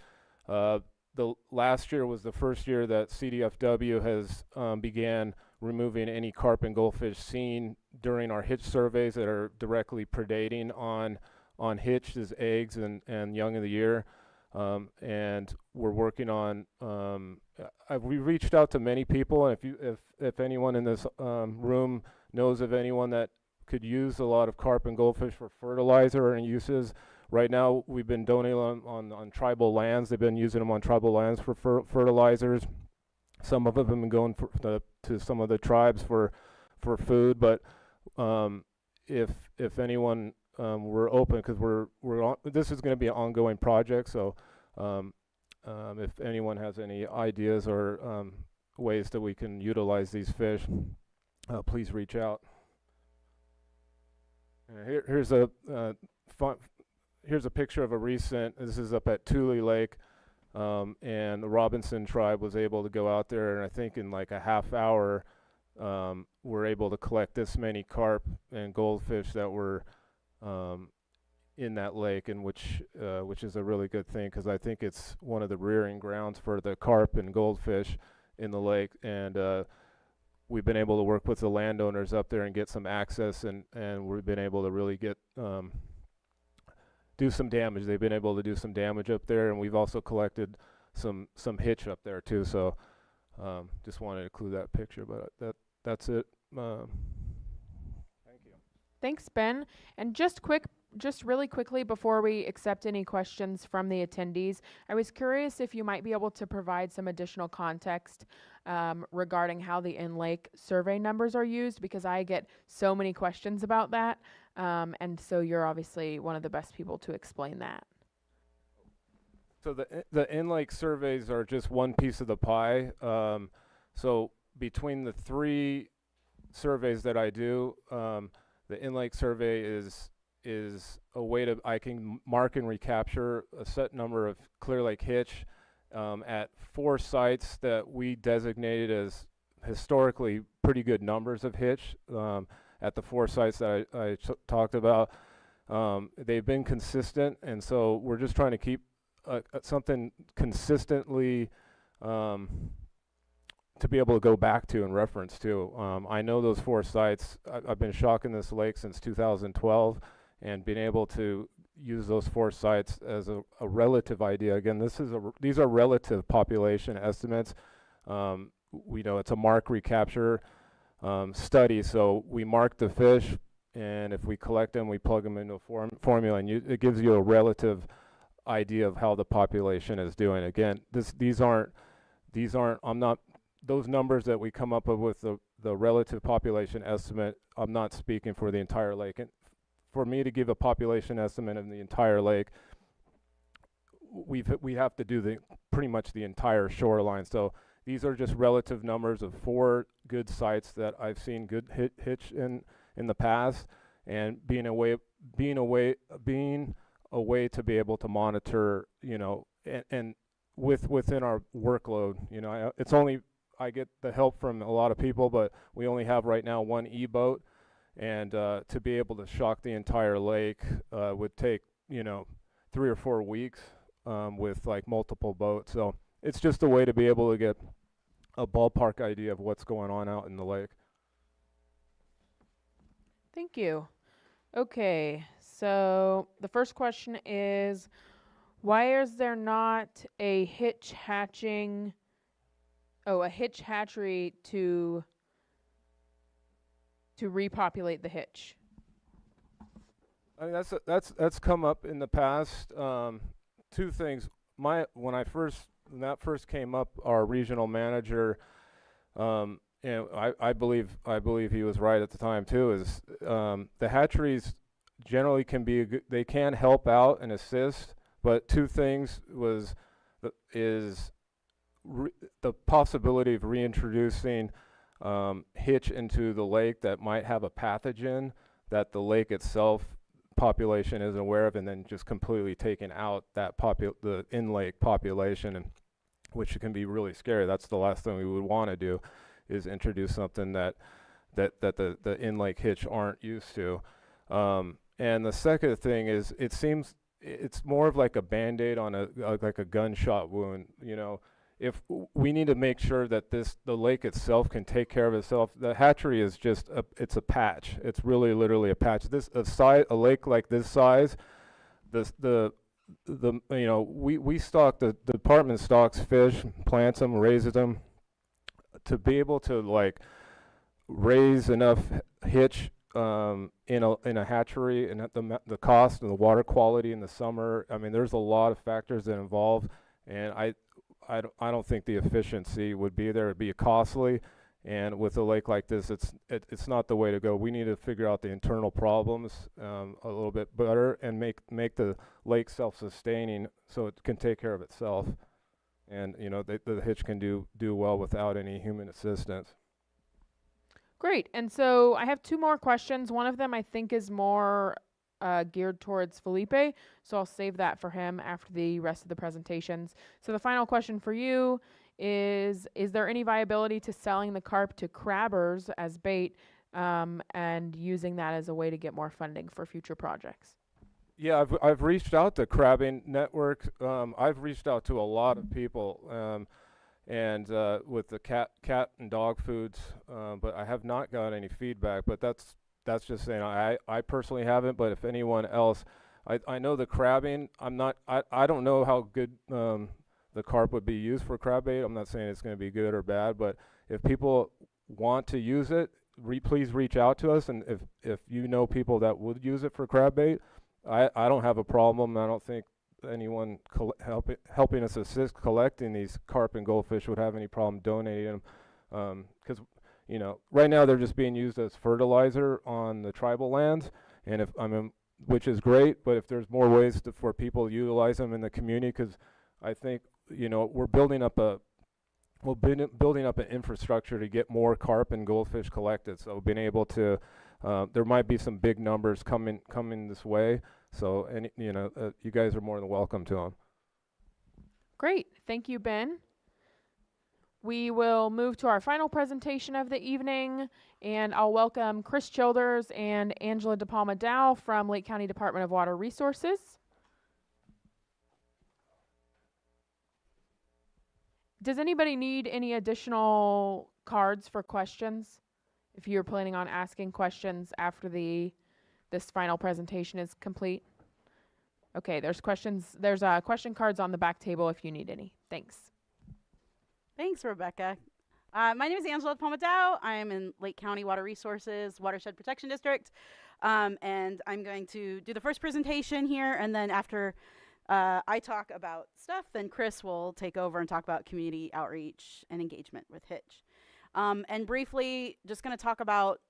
The last year was the first year that CDFW has began removing any carp and goldfish seen during our hitch surveys that are directly predating on hitch's eggs and young of the year. And we're working on, we reached out to many people, and if anyone in this room knows of anyone that could use a lot of carp and goldfish for fertilizer and uses, right now we've been donating on tribal lands. They've been using them on tribal lands for fertilizers. Some of them have been going to some of the tribes for food, but if anyone, we're open because this is going to be an ongoing project. So if anyone has any ideas or ways that we can utilize these fish, please reach out. Here's a picture of a recent. This is up at Tule Lake, and the Robinson Tribe was able to go out there, and I think in like a half hour, we're able to collect this many carp and goldfish that were in that lake, and which is a really good thing because I think it's one of the rearing grounds for the carp and goldfish in the lake, and we've been able to work with the landowners up there and get some access, and we've been able to really get do some damage. They've been able to do some damage up there, and we've also collected some hitch up there too. So just wanted to include that picture, but that's it. Thank you. Thanks, Ben. And just really quickly before we accept any questions from the attendees, I was curious if you might be able to provide some additional context regarding how the in-lake survey numbers are used, because I get so many questions about that. And so you're obviously one of the best people to explain that. So the in-lake surveys are just one piece of the pie. So between the three surveys that I do, the in-lake survey is a way I can mark and recapture a set number of Clear Lake hitch at 4 sites that we designated as historically pretty good numbers of hitch. At the 4 sites that I talked about, they've been consistent, and so we're just trying to keep something consistently to be able to go back to and reference to. I know those 4 sites. I've been shocking this lake since 2012, and being able to use those 4 sites as a relative idea. Again, these are relative population estimates. We know it's a mark recapture study, so we mark the fish, and if we collect them, we plug them into a formula, and it gives you a relative idea of how the population is doing. Again, these aren't. Those numbers that we come up with the relative population estimate, I'm not speaking for the entire lake. And for me to give a population estimate of the entire lake, we have to do pretty much the entire shoreline. So these are just relative numbers of 4 good sites that I've seen good hitch in the past, and being a way to be able to monitor, and within our workload. It's only, I get the help from a lot of people, but we only have right now 1 e-boat, and to be able to shock the entire lake would take 3 or 4 weeks with like multiple boats. So it's just a way to be able to get a ballpark idea of what's going on out in the lake. Thank you. Okay, so the first question is, why is there not a hitch hatchery to repopulate the hitch? I mean, that's come up in the past. 2 things. When that first came up, our regional manager, and I believe he was right at the time too, is the hatcheries generally they can help out and assist, but 2 things is the possibility of reintroducing hitch into the lake that might have a pathogen that the lake itself population isn't aware of, and then just completely taking out that the in-lake population, and which can be really scary. That's the last thing we would want to do, is introduce something that the in-lake hitch aren't used to. And the second thing is, it seems it's more of like a Band-Aid on like a gunshot wound. If we need to make sure that the lake itself can take care of itself. The hatchery is just it's a patch. It's really literally a patch. A lake like this size, we stock, the department stocks fish, plants them, raises them, to be able to like raise enough hitch in a hatchery, and the cost and the water quality in the summer. I mean, there's a lot of factors that involve, and I don't think the efficiency would be there. It'd be costly, and with a lake like this, it's not the way to go. We need to figure out the internal problems a little bit better, and make the lake self-sustaining so it can take care of itself, and the hitch can do well without any human assistance. Great. And so I have 2 more questions. One of them I think is more geared towards Felipe, so I'll save that for him after the rest of the presentations. So the final question for you is there any viability to selling the carp to crabbers as bait, and using that as a way to get more funding for future projects? Yeah, I've reached out to Crabbing Network. I've reached out to a lot of people, and with the cat and dog foods, but I have not got any feedback. But that's just saying I personally haven't. But if anyone else, I know the crabbing. I don't know how good the carp would be used for crab bait. I'm not saying it's going to be good or bad, but if people want to use it, please reach out to us. And if you know people that would use it for crab bait, I don't have a problem. I don't think anyone helping us assist collecting these carp and goldfish would have any problem donating them, because right now they're just being used as fertilizer on the tribal lands, and which is great. But if there's more ways for people to utilize them in the community, because I think we're building up an infrastructure to get more carp and goldfish collected. So being able to, there might be some big numbers coming this way. So, and you guys are more than welcome to them. Great. Thank you, Ben. We will move to our final presentation of the evening, and I'll welcome Chris Childers and Angela DePalma Dow from Lake County Department of Water Resources. Does anybody need any additional cards for questions? If you're planning on asking questions after this final presentation is complete. Okay, there's question cards on the back table if you need any. Thanks. Thanks, Rebecca. My name is Angela Palmadow. I am in Lake County Water Resources Watershed Protection District, and I'm going to do the first presentation here, and then after I talk about stuff, then Chris will take over and talk about community outreach and engagement with HITCH. And briefly, just going to talk about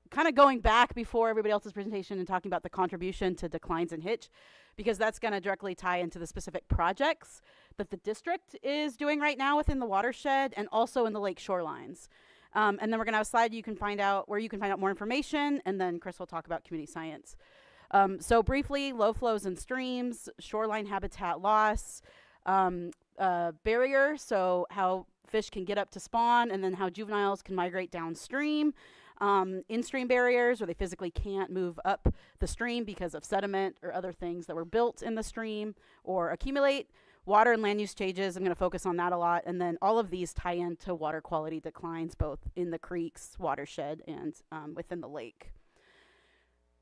kind of going back before everybody else's presentation and talking about the contribution to declines in HITCH, because that's going to directly tie into the specific projects that the district is doing right now within the watershed and also in the lake shorelines. And then we're going to have a slide you can find out where you can find out more information, and then Chris will talk about community science. So briefly, low flows in streams, shoreline habitat loss, barrier, so how fish can get up to spawn, and then how juveniles can migrate downstream. In-stream barriers, where they physically can't move up the stream because of sediment or other things that were built in the stream or accumulate. Water and land use changes, I'm going to focus on that a lot. And then all of these tie into water quality declines, both in the creeks, watershed, and within the lake.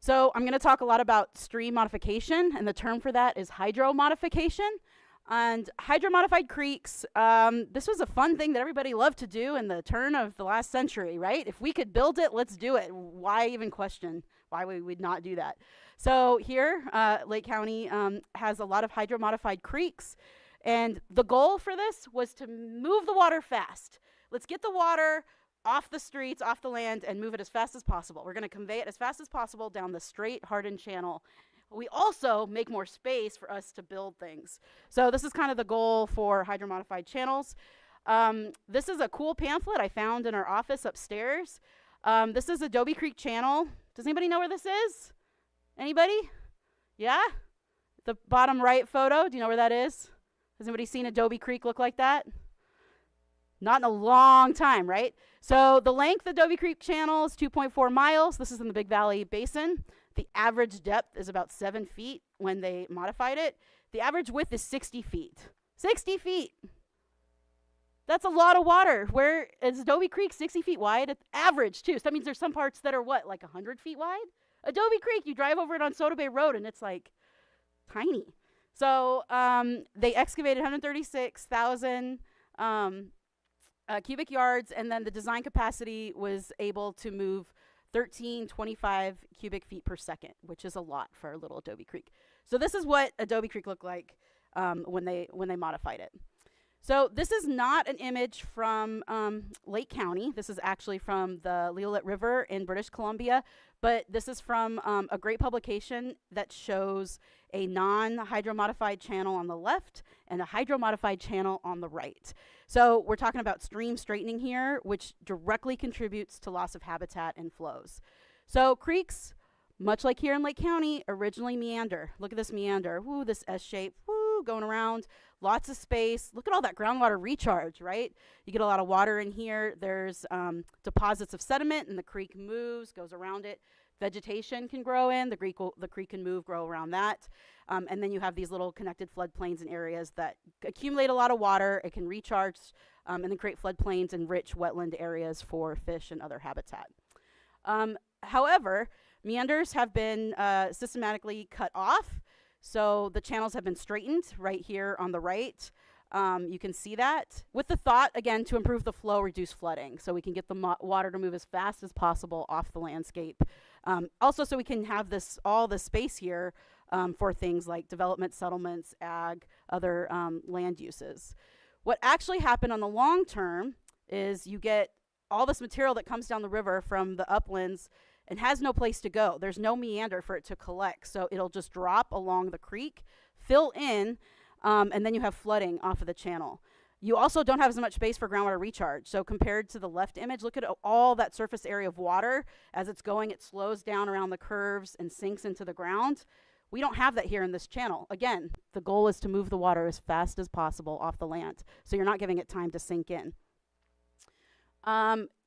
So I'm going to talk a lot about stream modification, and the term for that is hydromodification. And hydromodified creeks, this was a fun thing that everybody loved to do in the turn of the last century, right? If we could build it, let's do it. Why even question why we would not do that? So here, Lake County has a lot of hydromodified creeks, and the goal for this was to move the water fast. Let's get the water off the streets, off the land, and move it as fast as possible. We're going to convey it as fast as possible down the straight, hardened channel. We also make more space for us to build things. So this is kind of the goal for hydromodified channels. This is a cool pamphlet I found in our office upstairs. This is Adobe Creek Channel. Does anybody know where this is? Anybody? Yeah? The bottom right photo, do you know where that is? Has anybody seen Adobe Creek look like that? Not in a long time, right? So the length of Adobe Creek Channel is 2.4 miles. This is in the Big Valley Basin. The average depth is about 7 feet when they modified it. The average width is 60 feet. 60 feet! That's a lot of water. Where is Adobe Creek 60 feet wide? It's average, too. So that means there's some parts that are, what, like 100 feet wide? Adobe Creek, you drive over it on Soda Bay Road, and it's, like, tiny. So they excavated 136,000 cubic yards, and then the design capacity was able to move 1325 cubic feet per second, which is a lot for a little Adobe Creek. So this is what Adobe Creek looked like when they modified it. So this is not an image from Lake County. This is actually from the Leolit River in British Columbia, but this is from a great publication that shows a non-hydromodified channel on the left and a hydromodified channel on the right. So we're talking about stream straightening here, which directly contributes to loss of habitat and flows. So creeks, much like here in Lake County, originally meander. Look at this meander. Woo, this S shape, woo, going around. Lots of space. Look at all that groundwater recharge, right? You get a lot of water in here. There's deposits of sediment, and the creek moves, goes around it. Vegetation can grow in. The creek can move, grow around that. And then you have these little connected floodplains and areas that accumulate a lot of water. It can recharge and then create floodplains and rich wetland areas for fish and other habitat. However, meanders have been systematically cut off. So the channels have been straightened right here on the right. You can see that with the thought, again, to improve the flow, reduce flooding, so we can get the water to move as fast as possible off the landscape. Also, so we can have all the space here for things like development, settlements, ag, other land uses. What actually happened on the long term is you get all this material that comes down the river from the uplands and has no place to go. There's no meander for it to collect, so it'll just drop along the creek, fill in, and then you have flooding off of the channel. You also don't have as much space for groundwater recharge. So compared to the left image, look at all that surface area of water. As it's going, it slows down around the curves and sinks into the ground. We don't have that here in this channel. Again, the goal is to move the water as fast as possible off the land, so you're not giving it time to sink in.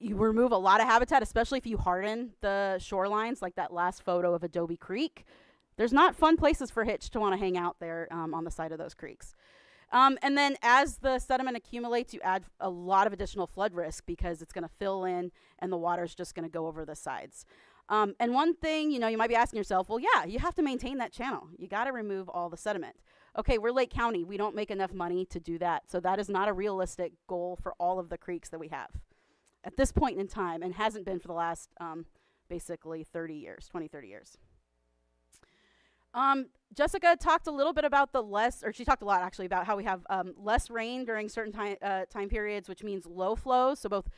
You remove a lot of habitat, especially if you harden the shorelines, like that last photo of Adobe Creek. There's not fun places for HITCH to want to hang out there on the side of those creeks. And then as the sediment accumulates, you add a lot of additional flood risk because it's going to fill in and the water's just going to go over the sides. And one thing, you might be asking yourself, well, yeah, you have to maintain that channel. You got to remove all the sediment. Okay, we're Lake County. We don't make enough money to do that. So that is not a realistic goal for all of the creeks that we have at this point in time, and hasn't been for the last basically 30 years, 20, 30 years. Jessica talked a little bit about she talked a lot actually about how we have less rain during certain time periods, which means low flows. So both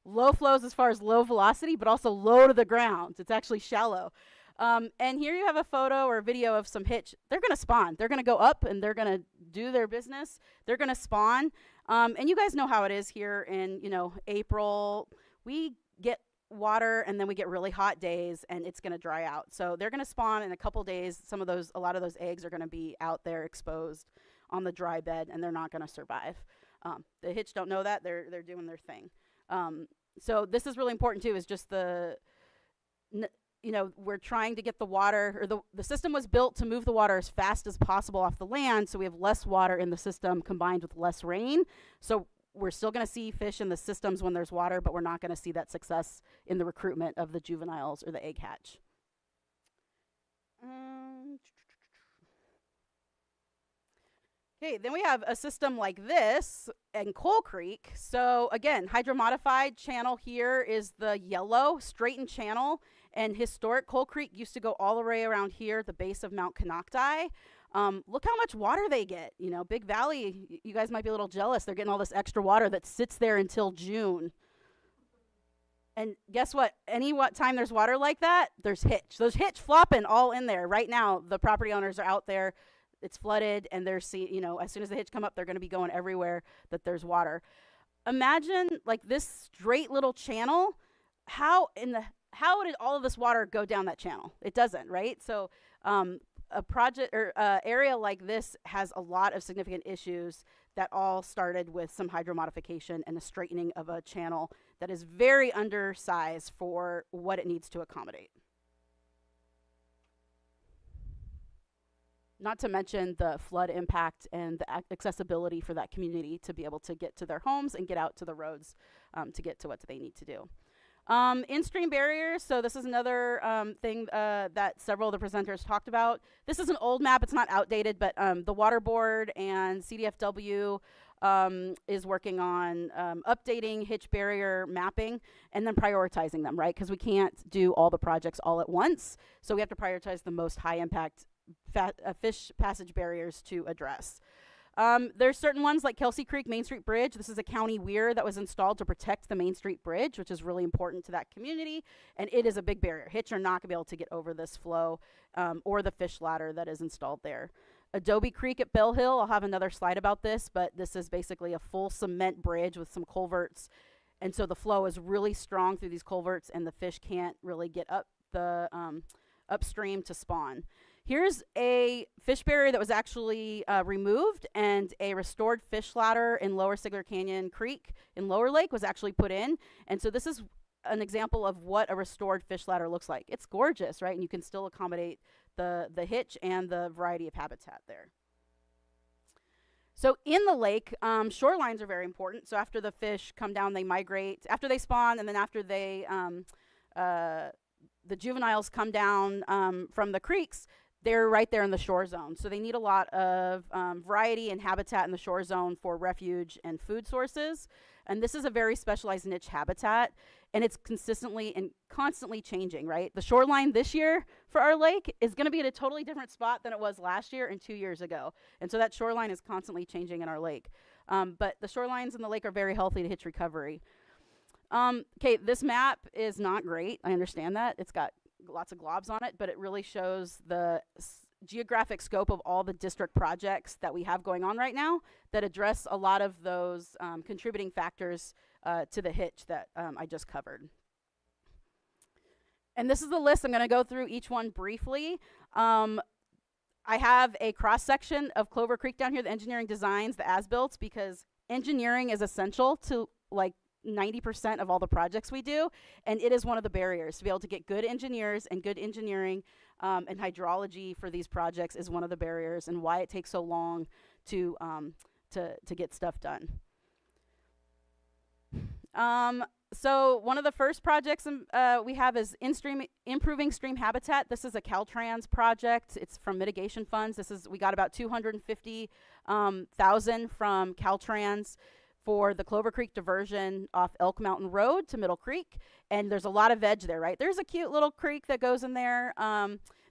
low flows as far as low velocity, but also low to the ground. It's actually shallow. And here you have a photo or a video of some hitch. They're going to spawn. They're going to go up and they're going to do their business. They're going to spawn. And you guys know how it is here in, April. We get water and then we get really hot days and it's going to dry out. So they're going to spawn in a couple days. A lot of those eggs are going to be out there exposed on the dry bed and they're not going to survive. The hitch don't know that. They're doing their thing. So this is really important too, is just we're trying to get the water, or the system was built to move the water as fast as possible off the land, so we have less water in the system combined with less rain. So we're still going to see fish in the systems when there's water, but we're not going to see that success in the recruitment of the juveniles or the egg hatch. Okay, then we have a system like this in Coal Creek. So again, hydromodified channel here is the yellow straightened channel, and historic Coal Creek used to go all the way around here at the base of Mount Canocti. Look how much water they get. Big Valley, you guys might be a little jealous. They're getting all this extra water that sits there until June. And guess what? What time there's water like that, there's hitch. Those hitch flopping all in there. Right now, the property owners are out there. It's flooded, and they're as soon as the hitch come up, they're going to be going everywhere that there's water. Imagine like this straight little channel. How did all of this water go down that channel? It doesn't, right? So a project or area like this has a lot of significant issues that all started with some hydromodification and a straightening of a channel that is very undersized for what it needs to accommodate. Not to mention the flood impact and the accessibility for that community to be able to get to their homes and get out to the roads to get to what they need to do. In-stream barriers, so this is another thing that several of the presenters talked about. This is an old map, it's not outdated, but the Water Board and CDFW is working on updating hitch barrier mapping and then prioritizing them, right? Because we can't do all the projects all at once, so we have to prioritize the most high-impact fish passage barriers to address. There's certain ones like Kelsey Creek Main Street Bridge. This is a county weir that was installed to protect the Main Street Bridge, which is really important to that community, and it is a big barrier. Hitch are not going to be able to get over this flow or the fish ladder that is installed there. Adobe Creek at Bell Hill, I'll have another slide about this, but this is basically a full cement bridge with some culverts, and so the flow is really strong through these culverts, and the fish can't really get up the upstream to spawn. Here's a fish barrier that was actually removed, and a restored fish ladder in Lower Sigler Canyon Creek in Lower Lake was actually put in. And so this is an example of what a restored fish ladder looks like. It's gorgeous, right? And you can still accommodate the hitch and the variety of habitat there. So in the lake, shorelines are very important. So after the fish come down, they migrate. After they spawn, and then after they the juveniles come down from the creeks, they're right there in the shore zone. So they need a lot of variety and habitat in the shore zone for refuge and food sources. And this is a very specialized niche habitat, and it's consistently and constantly changing, right? The shoreline this year for our lake is going to be at a totally different spot than it was last year and 2 years ago. And so that shoreline is constantly changing in our lake. But the shorelines in the lake are very healthy to hitch recovery. Okay, this map is not great. I understand that. It's got lots of globs on it, but it really shows the geographic scope of all the district projects that we have going on right now that address a lot of those contributing factors to the hitch that I just covered. And this is the list. I'm going to go through each one briefly. I have a cross-section of Clover Creek down here, the engineering designs, the as-built, because engineering is essential to 90% of all the projects we do, and it is one of the barriers. To be able to get good engineers and good engineering and hydrology for these projects is one of the barriers, and why it takes so long to get stuff done. So one of the first projects we have is improving stream habitat. This is a Caltrans project. It's from mitigation funds. We got about $250,000 from Caltrans for the Clover Creek diversion off Elk Mountain Road to Middle Creek. And there's a lot of veg there, right? There's a cute little creek that goes in there.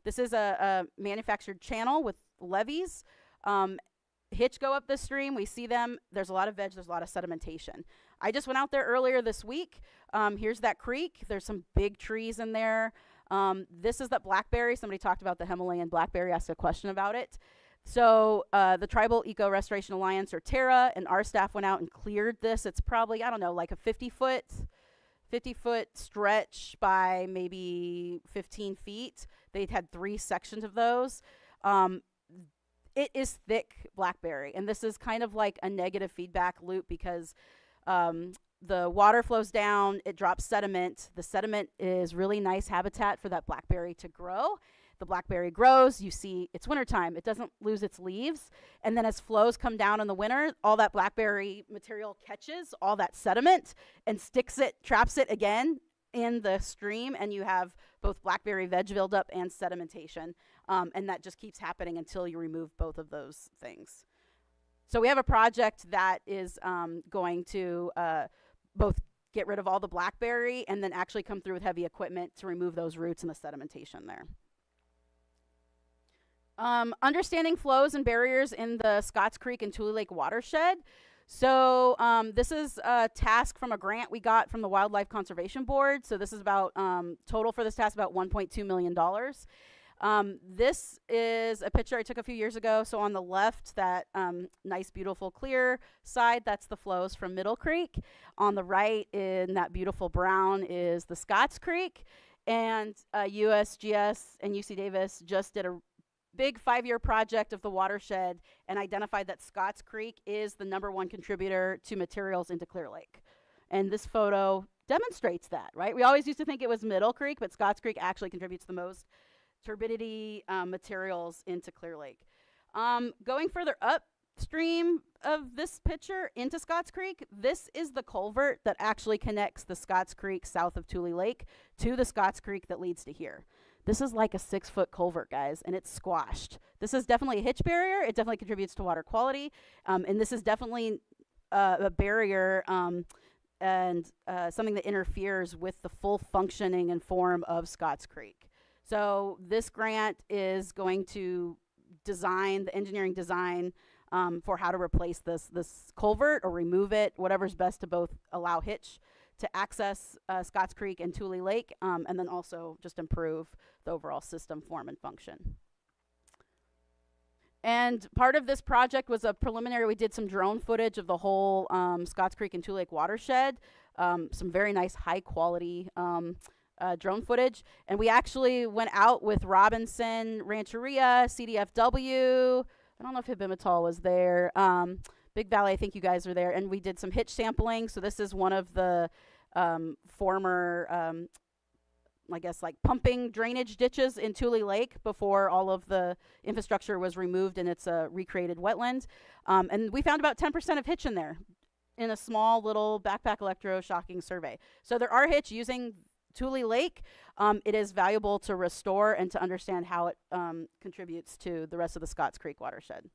This is a manufactured channel with levees. hitch go up this stream. We see them. There's a lot of veg. There's a lot of sedimentation. I just went out there earlier this week. Here's that creek. There's some big trees in there. This is that blackberry. Somebody talked about the Himalayan blackberry, asked a question about it. So the Tribal Eco Restoration Alliance, or TERRA, and our staff went out and cleared this. It's probably, I don't know, like a 50-foot stretch by maybe 15 feet. They'd had 3 sections of those. It is thick blackberry, and this is kind of like a negative feedback loop because the water flows down, it drops sediment. The sediment is really nice habitat for that blackberry to grow. The blackberry grows, you see it's wintertime, it doesn't lose its leaves, and then as flows come down in the winter, all that blackberry material catches all that sediment and traps it again in the stream, and you have both blackberry veg buildup and sedimentation, and that just keeps happening until you remove both of those things. So we have a project that is going to both get rid of all the blackberry and then actually come through with heavy equipment to remove those roots and the sedimentation there. Understanding flows and barriers in the Scotts Creek and Tule Lake watershed. So this is a task from a grant we got from the Wildlife Conservation Board. So this is about, total for this task, about $1.2 million. This is a picture I took a few years ago. So on the left, that nice, beautiful, clear side, that's the flows from Middle Creek. On the right, in that beautiful brown, is the Scotts Creek. And USGS and UC Davis just did a big 5-year project of the watershed and identified that Scotts Creek is the #1 contributor to materials into Clear Lake. And this photo demonstrates that, right? We always used to think it was Middle Creek, but Scotts Creek actually contributes the most turbidity materials into Clear Lake. Going further upstream of this picture into Scotts Creek, this is the culvert that actually connects the Scotts Creek south of Tule Lake to the Scotts Creek that leads to here. This is like a 6-foot culvert, guys, and it's squashed. This is definitely a hitch barrier. It definitely contributes to water quality, and this is definitely a barrier and something that interferes with the full functioning and form of Scotts Creek. So this grant is going to design, the engineering design for how to replace this culvert or remove it, whatever's best to both allow hitch to access Scotts Creek and Tule Lake, and then also just improve the overall system form and function. And part of this project was a preliminary, we did some drone footage of the whole Scotts Creek and Tule Lake watershed, some very nice high quality drone footage. And we actually went out with Robinson Rancheria, CDFW, I don't know if Hibimatal was there, Big Valley, I think you guys were there, and we did some hitch sampling. So this is one of the former, I guess, like pumping drainage ditches in Tule Lake before all of the infrastructure was removed and it's a recreated wetland. And we found about 10% of hitch in there in a small little backpack electroshocking survey. So there are hitch using Tule Lake. It is valuable to restore and to understand how it contributes to the rest of the Scotts Creek watershed.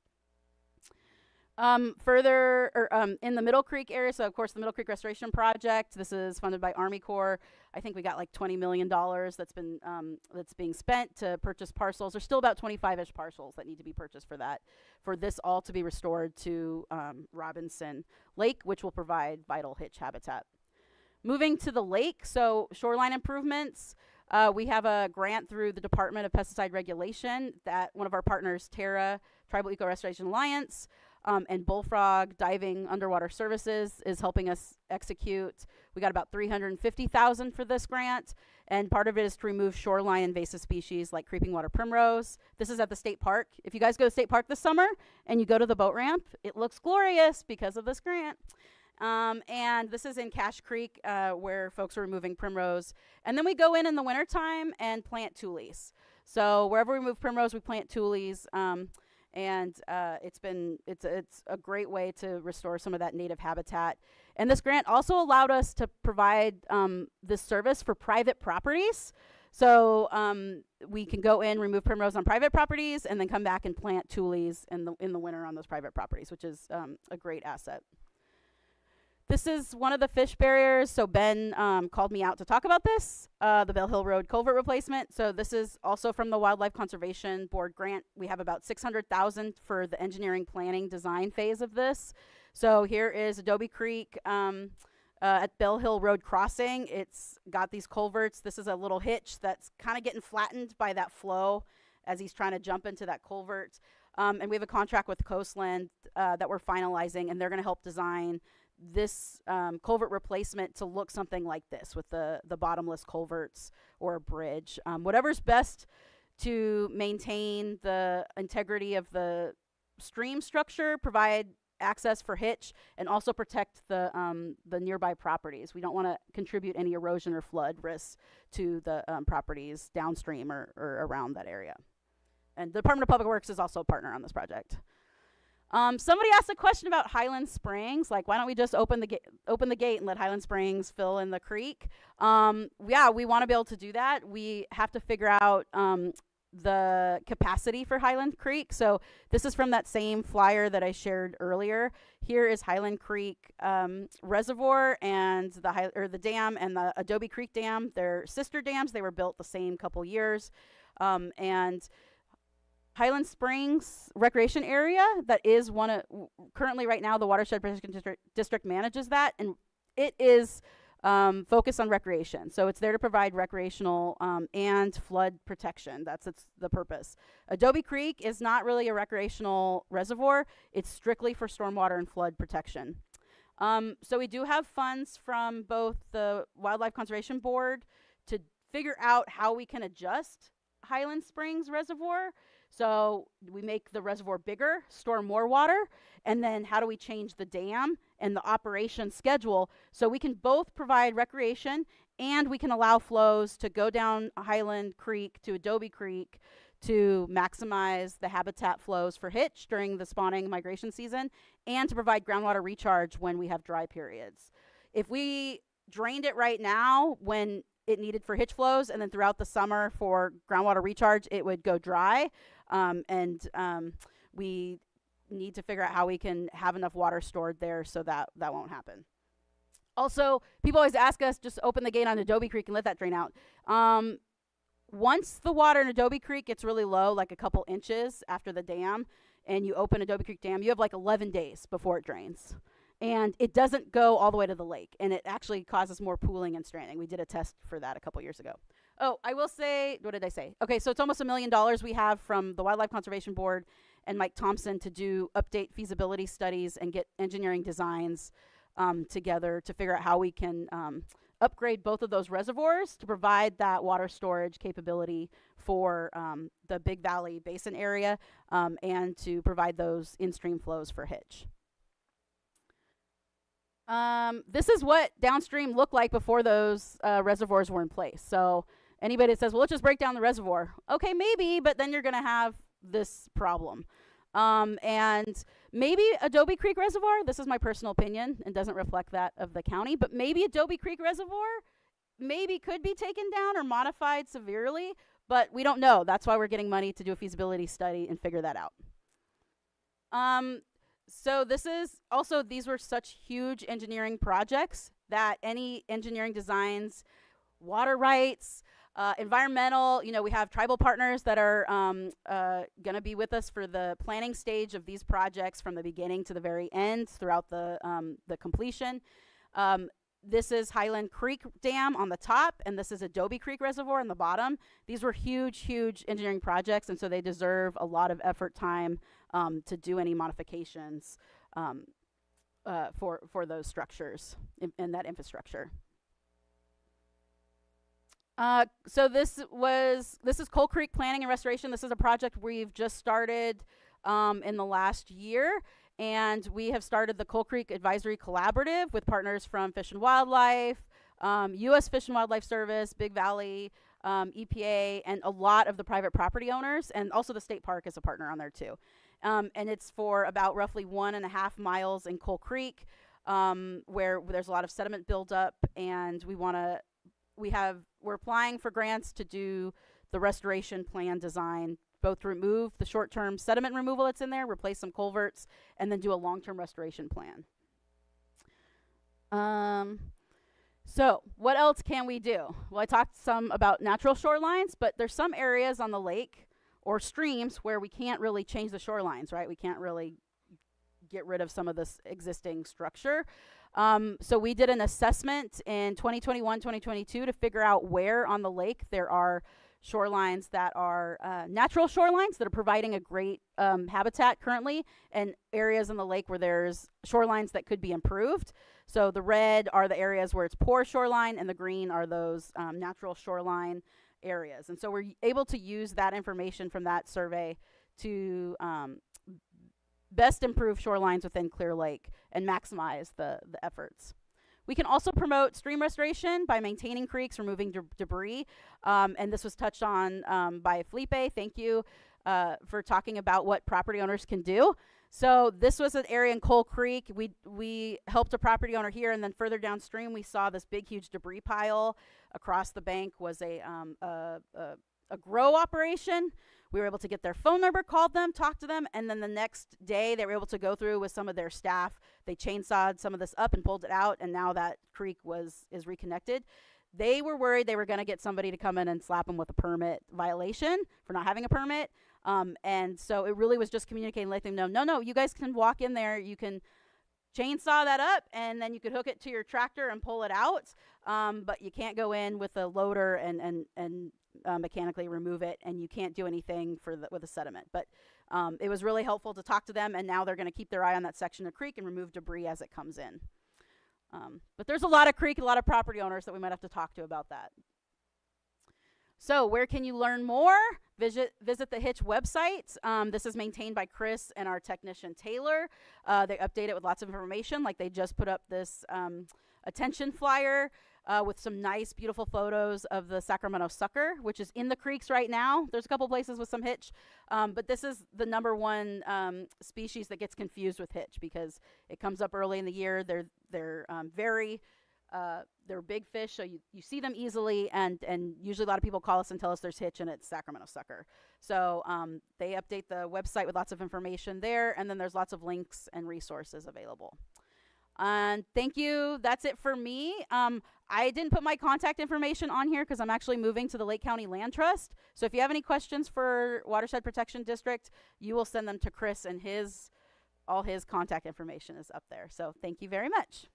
Further, in the Middle Creek area, so of course the Middle Creek Restoration Project, this is funded by Army Corps. I think we got like $20 million that's being spent to purchase parcels. There's still about 25-ish parcels that need to be purchased for this all to be restored to Robinson Lake, which will provide vital hitch habitat. Moving to the lake, so shoreline improvements. We have a grant through the Department of Pesticide Regulation that one of our partners, TERRA, Tribal Eco Restoration Alliance, and Bullfrog Diving Underwater Services is helping us execute. We got about $350,000 for this grant, and part of it is to remove shoreline invasive species like creeping water primrose. This is at the state park. If you guys go to state park this summer and you go to the boat ramp, it looks glorious because of this grant. And this is in Cache Creek where folks are removing primrose. And then we go in the wintertime and plant tules. So wherever we move primrose, we plant tules. And it's a great way to restore some of that native habitat. And this grant also allowed us to provide this service for private properties. So we can go in, remove primrose on private properties, and then come back and plant tules in the winter on those private properties, which is a great asset. This is one of the fish barriers. So Ben called me out to talk about this, the Bell Hill Road culvert replacement. So this is also from the Wildlife Conservation Board grant. We have about $600,000 for the engineering planning design phase of this. So here is Adobe Creek at Bell Hill Road crossing. It's got these culverts. This is a little hitch that's kind of getting flattened by that flow as he's trying to jump into that culvert. And we have a contract with Coastland that we're finalizing, and they're going to help design this culvert replacement to look something like this with the bottomless culverts or a bridge. Whatever's best to maintain the integrity of the stream structure, provide access for hitch, and also protect the nearby properties. We don't want to contribute any erosion or flood risks to the properties downstream or around that area. And the Department of Public Works is also a partner on this project. Somebody asked a question about Highland Springs, like why don't we just open the gate and let Highland Springs fill in the creek? Yeah, we want to be able to do that. We have to figure out the capacity for Highland Creek. So this is from that same flyer that I shared earlier. Here is Highland Creek Reservoir and the dam and the Adobe Creek Dam. They're sister dams. They were built the same couple years. And Highland Springs Recreation Area, that is one of, currently right now the Watershed Protection District manages that, and it is focused on recreation. So it's there to provide recreational and flood protection. That's the purpose. Adobe Creek is not really a recreational reservoir. It's strictly for stormwater and flood protection. So we do have funds from both the Wildlife Conservation Board to figure out how we can adjust Highland Springs Reservoir. So we make the reservoir bigger, store more water, and then how do we change the dam and the operation schedule so we can both provide recreation and we can allow flows to go down Highland Creek to Adobe Creek to maximize the habitat flows for hitch during the spawning migration season and to provide groundwater recharge when we have dry periods. If we drained it right now when it needed for hitch flows and then throughout the summer for groundwater recharge, it would go dry. We need to figure out how we can have enough water stored there so that won't happen. Also, people always ask us, just open the gate on Adobe Creek and let that drain out. Once the water in Adobe Creek gets really low, like a couple inches after the dam, and you open Adobe Creek Dam, you have like 11 days before it drains. And it doesn't go all the way to the lake, and it actually causes more pooling and stranding. We did a test for that a couple years ago. Oh, I will say, what did I say? Okay, so it's almost $1 million we have from the Wildlife Conservation Board and Mike Thompson to do update feasibility studies and get engineering designs together to figure out how we can upgrade both of those reservoirs to provide that water storage capability for the Big Valley Basin area and to provide those in-stream flows for hitch. This is what downstream looked like before those reservoirs were in place. So anybody that says, well, let's just break down the reservoir. Okay, maybe, but then you're going to have this problem. And maybe Adobe Creek Reservoir, this is my personal opinion and doesn't reflect that of the county, but maybe Adobe Creek Reservoir maybe could be taken down or modified severely, but we don't know. That's why we're getting money to do a feasibility study and figure that out. So this is also, these were such huge engineering projects that any engineering designs, water rights, environmental, we have tribal partners that are going to be with us for the planning stage of these projects from the beginning to the very end throughout the completion. This is Highland Creek Dam on the top, and this is Adobe Creek Reservoir on the bottom. These were huge, huge engineering projects, and so they deserve a lot of effort, time to do any modifications for those structures and that infrastructure. So this is Coal Creek Planning and Restoration. This is a project we've just started in the last year. And we have started the Coal Creek Advisory Collaborative with partners from Fish and Wildlife, U.S. Fish and Wildlife Service, Big Valley, EPA, and a lot of the private property owners. And also the state park is a partner on there too. And it's for about roughly 1.5 miles in Coal Creek, where there's a lot of sediment buildup. And we're applying for grants to do the restoration plan design, both to remove the short-term sediment removal that's in there, replace some culverts, and then do a long-term restoration plan. So what else can we do? Well, I talked some about natural shorelines, but there's some areas on the lake or streams where we can't really change the shorelines, right? We can't really get rid of some of this existing structure. So we did an assessment in 2021, 2022 to figure out where on the lake there are shorelines that are natural shorelines that are providing a great habitat currently, and areas in the lake where there's shorelines that could be improved. So the red are the areas where it's poor shoreline, and the green are those natural shoreline areas. And so we're able to use that information from that survey to best improve shorelines within Clear Lake and maximize the efforts. We can also promote stream restoration by maintaining creeks, removing debris. And this was touched on by Felipe. Thank you for talking about what property owners can do. So this was an area in Coal Creek. We helped a property owner here, and then further downstream we saw this big, huge debris pile. Across the bank was a grow operation. We were able to get their phone number, called them, talked to them, and then the next day they were able to go through with some of their staff. They chainsawed some of this up and pulled it out, and now that creek is reconnected. They were worried they were going to get somebody to come in and slap them with a permit violation for not having a permit. And so it really was just communicating, letting them know, no, you guys can walk in there, you can chainsaw that up, and then you could hook it to your tractor and pull it out. But you can't go in with a loader and mechanically remove it, and you can't do anything with the sediment. But it was really helpful to talk to them, and now they're going to keep their eye on that section of creek and remove debris as it comes in. But there's a lot of creek, a lot of property owners that we might have to talk to about that. So where can you learn more? Visit the HITCH website. This is maintained by Chris and our technician Taylor. They update it with lots of information, like they just put up this attention flyer with some nice, beautiful photos of the Sacramento sucker, which is in the creeks right now. There's a couple places with some hitch, but this is the #1 species that gets confused with hitch because it comes up early in the year. They're big fish, so you see them easily, and usually a lot of people call us and tell us there's hitch and it's Sacramento sucker. So they update the website with lots of information there, and then there's lots of links and resources available. And thank you. That's it for me. I didn't put my contact information on here because I'm actually moving to the Lake County Land Trust. So if you have any questions for Watershed Protection District, you will send them to Chris, and all his contact information is up there. So thank you very much.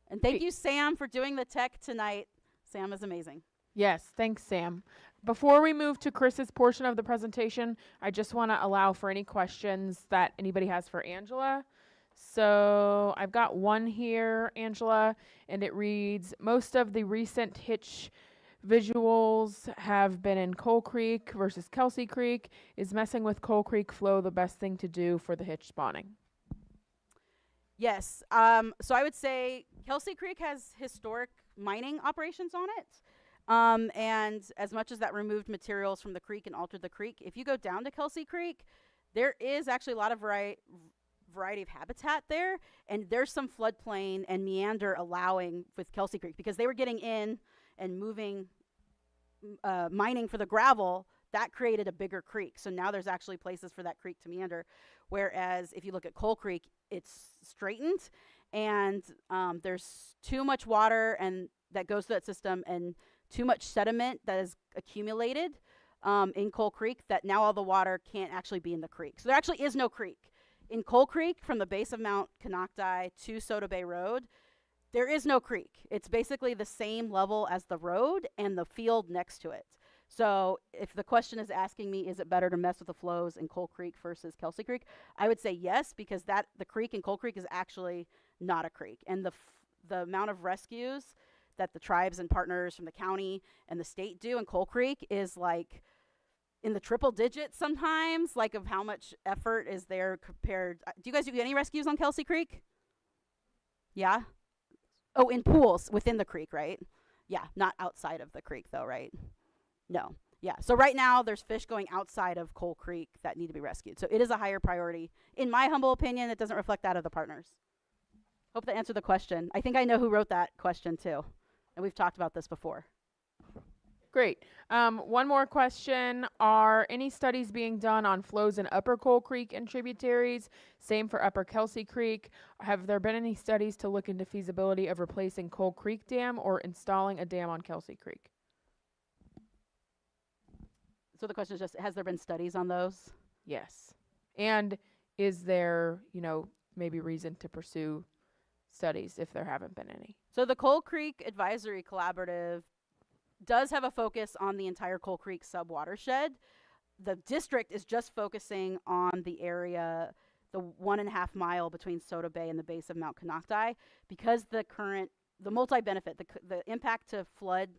And thank you, Sam, for doing the tech tonight. Sam is amazing. Yes, thanks, Sam. Before we move to Chris's portion of the presentation, I just want to allow for any questions that anybody has for Angela. So I've got one here, Angela, and it reads, most of the recent hitch visuals have been in Coal Creek versus Kelsey Creek. Is messing with Coal Creek flow the best thing to do for the hitch spawning? Yes. So I would say Kelsey Creek has historic mining operations on it. And as much as that removed materials from the creek and altered the creek, if you go down to Kelsey Creek, there is actually a lot of variety of habitat there, and there's some floodplain and meander allowing with Kelsey Creek because they were getting in and moving mining for the gravel. That created a bigger creek, so now there's actually places for that creek to meander, whereas if you look at Coal Creek, it's straightened, and there's too much water and that goes through that system and too much sediment that is accumulated in Coal Creek that now all the water can't actually be in the creek. So there actually is no creek. In Coal Creek, from the base of Mount Canocti to Soda Bay Road, there is no creek. It's basically the same level as the road and the field next to it. So if the question is asking me, is it better to mess with the flows in Coal Creek versus Kelsey Creek, I would say yes, because the creek in Coal Creek is actually not a creek. And the amount of rescues that the tribes and partners from the county and the state do in Coal Creek is like in the triple digits sometimes, like of how much effort is there compared. Do you guys do any rescues on Kelsey Creek? Yeah? Oh, in pools within the creek, right? Yeah, not outside of the creek though, right? No. Yeah, so right now there's fish going outside of Coal Creek that need to be rescued. So it is a higher priority. In my humble opinion, it doesn't reflect that of the partners. Hope that answered the question. I think I know who wrote that question too. And we've talked about this before. Great. One more question. Are any studies being done on flows in Upper Coal Creek and tributaries? Same for Upper Kelsey Creek. Have there been any studies to look into feasibility of replacing Coal Creek Dam or installing a dam on Kelsey Creek? So the question is just, has there been studies on those? Yes. And is there, maybe reason to pursue studies if there haven't been any? So the Coal Creek Advisory Collaborative does have a focus on the entire Coal Creek sub-watershed. The district is just focusing on the area, the 1.5 mile between Soda Bay and the base of Mount Konocti, because the multi-benefit, the impact to flood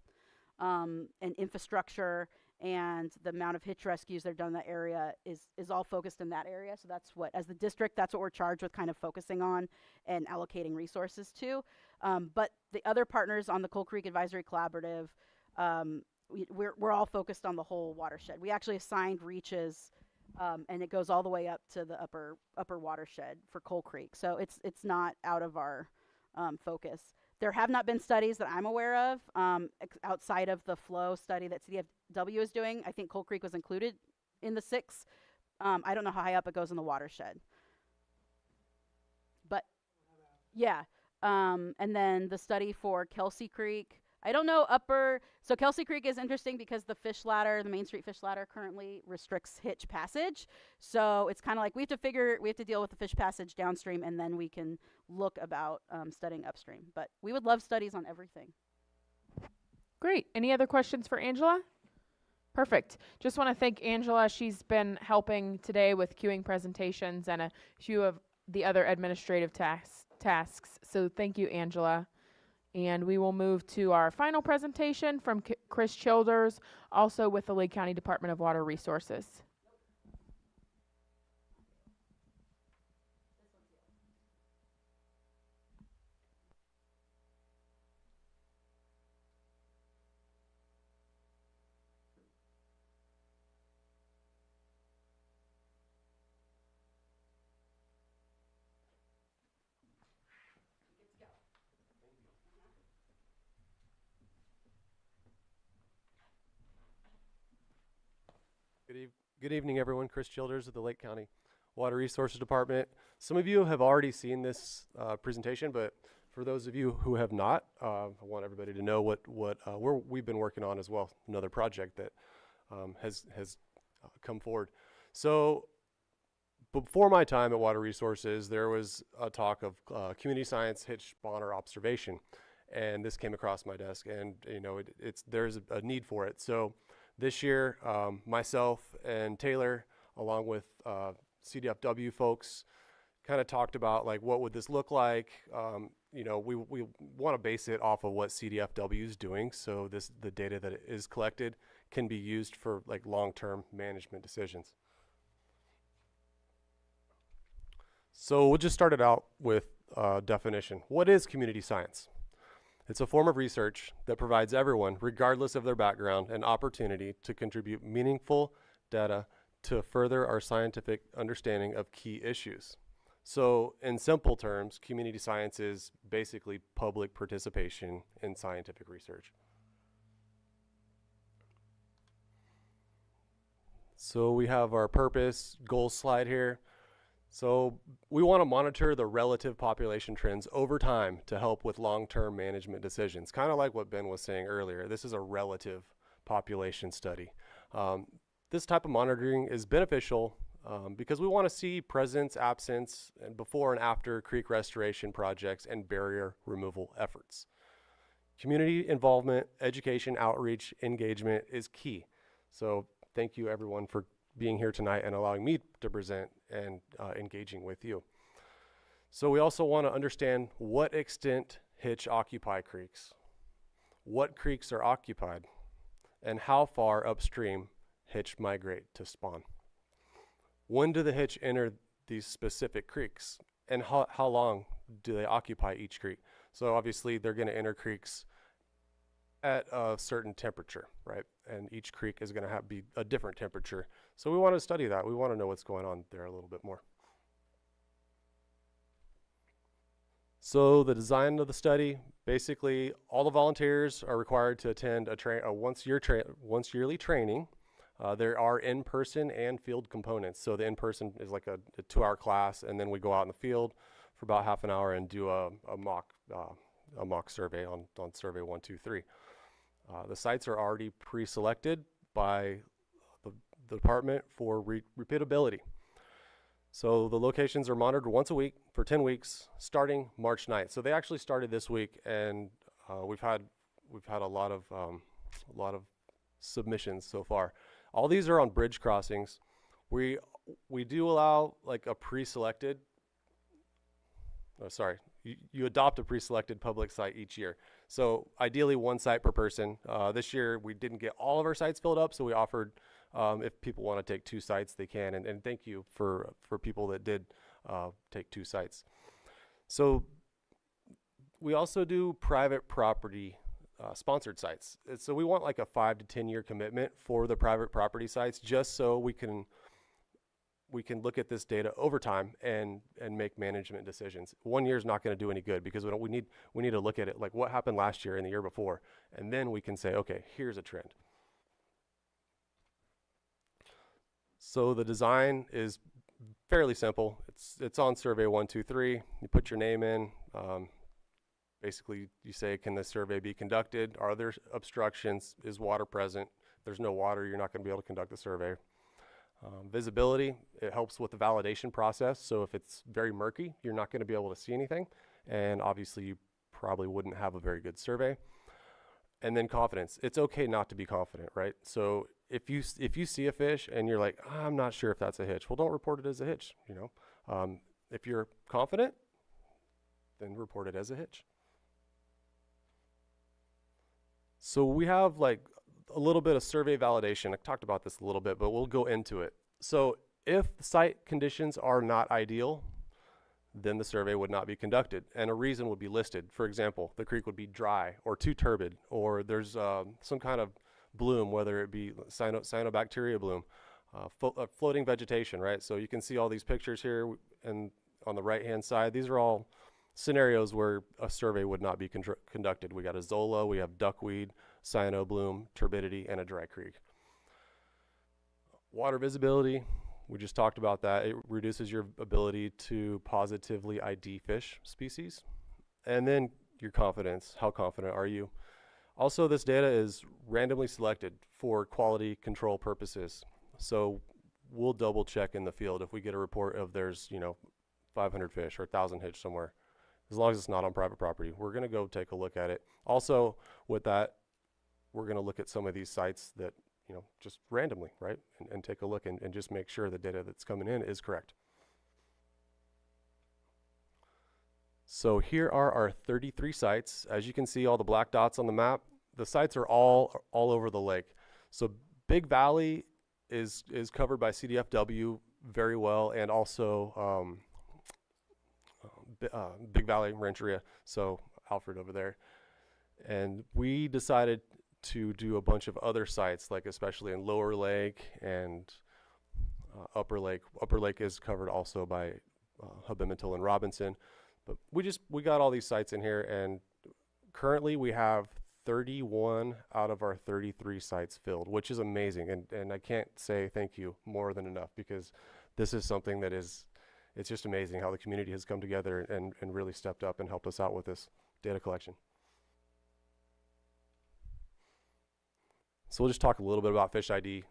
and infrastructure and the amount of HITCH rescues that are done in that area is all focused in that area. So that's what, as the district, that's what we're charged with kind of focusing on and allocating resources to. But the other partners on the Coal Creek Advisory Collaborative, we're all focused on the whole watershed. We actually assigned reaches, and it goes all the way up to the upper watershed for Coal Creek. So it's not out of our focus. There have not been studies that I'm aware of outside of the flow study that CDFW is doing. I think Coal Creek was included in the 6. I don't know how high up it goes in the watershed. But yeah. And then the study for Kelsey Creek, I don't know so Kelsey Creek is interesting because the fish ladder, the Main Street fish ladder currently restricts hitch passage. So it's kind of like we have to deal with the fish passage downstream, and then we can look about studying upstream. But we would love studies on everything. Great. Any other questions for Angela? Perfect. Just want to thank Angela. She's been helping today with queuing presentations and a few of the other administrative tasks. So thank you, Angela. And we will move to our final presentation from Chris Childers, also with the Lake County Department of Water Resources. Good evening, everyone. Chris Childers of the Lake County Water Resources Department. Some of you have already seen this presentation, but for those of you who have not, I want everybody to know what we've been working on as well. Another project that has come forward. So before my time at Water Resources, there was a talk of community science HITCH Bonner observation, and this came across my desk, and there's a need for it. So this year, myself and Taylor, along with CDFW folks, kind of talked about like what would this look like. We want to base it off of what CDFW is doing, so the data that is collected can be used for like long-term management decisions. So we'll just start it out with definition. What is community science? It's a form of research that provides everyone, regardless of their background, an opportunity to contribute meaningful data to further our scientific understanding of key issues. So in simple terms, community science is basically public participation in scientific research. So we have our purpose goals slide here. So we want to monitor the relative population trends over time to help with long-term management decisions. Kind of like what Ben was saying earlier, this is a relative population study. This type of monitoring is beneficial because we want to see presence, absence, and before and after creek restoration projects and barrier removal efforts. Community involvement, education, outreach, engagement is key. So thank you everyone for being here tonight and allowing me to present and engaging with you. So we also want to understand what extent HITCH occupy creeks, what creeks are occupied, and how far upstream HITCH migrate to spawn. When do the HITCH enter these specific creeks, and how long do they occupy each creek? So obviously they're going to enter creeks at a certain temperature, right? And each creek is going to be a different temperature. So we want to study that. We want to know what's going on there a little bit more. So the design of the study, Basically, all the volunteers are required to attend a once yearly training. There are in-person and field components. So the in-person is like a 2-hour class, and then we go out in the field for about half an hour and do a mock survey on survey 1, 2, 3. The sites are already pre-selected by the department for repeatability. So the locations are monitored once a week for 10 weeks, starting March 9th. So they actually started this week, and we've had a lot of submissions so far. All these are on bridge crossings. We do allow like a pre-selected. Oh, sorry. You adopt a pre-selected public site each year. So ideally 1 site per person. This year we didn't get all of our sites filled up, so we offered if people want to take 2 sites, they can. And thank you for people that did take 2 sites. So we also do private property sponsored sites. So we want like a 5 to 10 year commitment for the private property sites, just so we can look at this data over time and make management decisions. 1 year is not going to do any good, because we need to look at it like what happened last year and the year before, and then we can say, okay, here's a trend. So the design is fairly simple. It's on survey 1, 2, 3. You put your name in. Basically, you say, can this survey be conducted? Are there obstructions? Is water present? If there's no water, you're not going to be able to conduct the survey. Visibility, it helps with the validation process. So if it's very murky, you're not going to be able to see anything. And obviously, you probably wouldn't have a very good survey. And then confidence. It's okay not to be confident, right? So if you see a fish and you're like, I'm not sure if that's a hitch, well, don't report it as a hitch. If you're confident, then report it as a hitch. So we have like a little bit of survey validation. I talked about this a little bit, but we'll go into it. So if the site conditions are not ideal, then the survey would not be conducted, and a reason would be listed. For example, the creek would be dry or too turbid, or there's some kind of bloom, whether it be cyanobacteria bloom, floating vegetation, right? So you can see all these pictures here, and on the right-hand side, these are all scenarios where a survey would not be conducted. We got a zola, we have duckweed, cyano bloom, turbidity, and a dry creek. Water visibility, we just talked about that. It reduces your ability to positively ID fish species. And then your confidence, how confident are you? Also, this data is randomly selected for quality control purposes. So we'll double check in the field if we get a report of there's 500 fish or 1,000 hitch somewhere. As long as it's not on private property, we're going to go take a look at it. Also, with that, we're going to look at some of these sites that, just randomly, right? And take a look and just make sure the data that's coming in is correct. So here are our 33 sites. As you can see, all the black dots on the map, the sites are all over the lake. So Big Valley is covered by CDFW very well, and also Big Valley Rancheria, so Alfred over there. And we decided to do a bunch of other sites, like especially in Lower Lake and Upper Lake. Upper Lake is covered also by Hub-Emmental and Robinson. But we got all these sites in here, and currently we have 31 out of our 33 sites filled, which is amazing. And I can't say thank you more than enough, because this is something that it's just amazing how the community has come together and really stepped up and helped us out with this data collection. So we'll just talk a little bit about fish ID.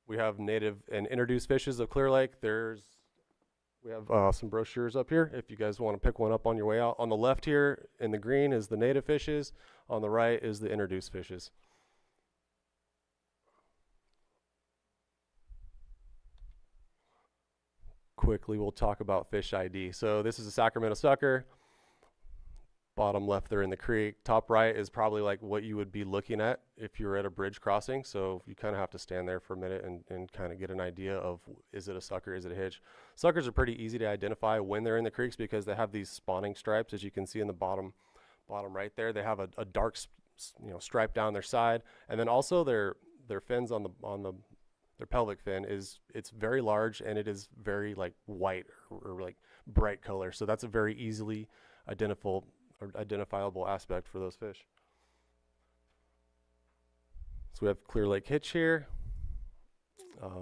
We have native and introduced fishes of Clear Lake. We have some brochures up here if you guys want to pick one up on your way out. On the left here in the green is the native fishes. On the right is the introduced fishes. Quickly, we'll talk about fish ID. So this is a Sacramento sucker. Bottom left there in the creek. Top right is probably like what you would be looking at if you were at a bridge crossing. So you kind of have to stand there for a minute and kind of get an idea of, is it a sucker, is it a hitch? Suckers are pretty easy to identify when they're in the creeks, because they have these spawning stripes, as you can see in the bottom right there. They have a dark stripe down their side, and then also their fins on their pelvic fin it's very large, and it is very like white or like bright color. So that's a very easily identifiable or identifiable aspect for those fish. So we have Clear Lake Hitch here.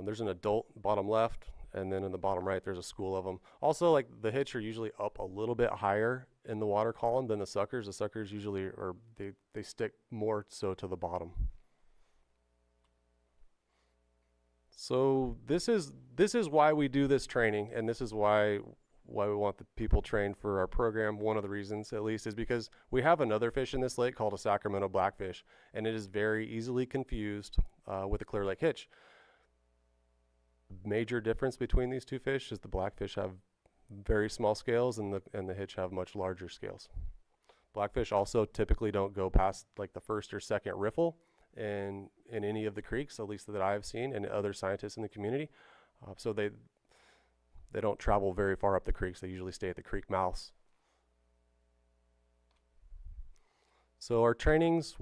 There's an adult bottom left, and then in the bottom right there's a school of them. Also, like, the hitch are usually up a little bit higher in the water column than the suckers. The suckers usually are, they stick more so to the bottom. So this is why we do this training, and this is why we want the people trained for our program. One of the reasons, at least, is because we have another fish in this lake called a Sacramento blackfish, and it is very easily confused with a Clear Lake hitch. Major difference between these two fish is the blackfish have very small scales and the hitch have much larger scales. Blackfish also typically don't go past like the first or second riffle in any of the creeks, at least that I've seen, and other scientists in the community. So they don't travel very far up the creeks. They usually stay at the creek mouths. So our trainings,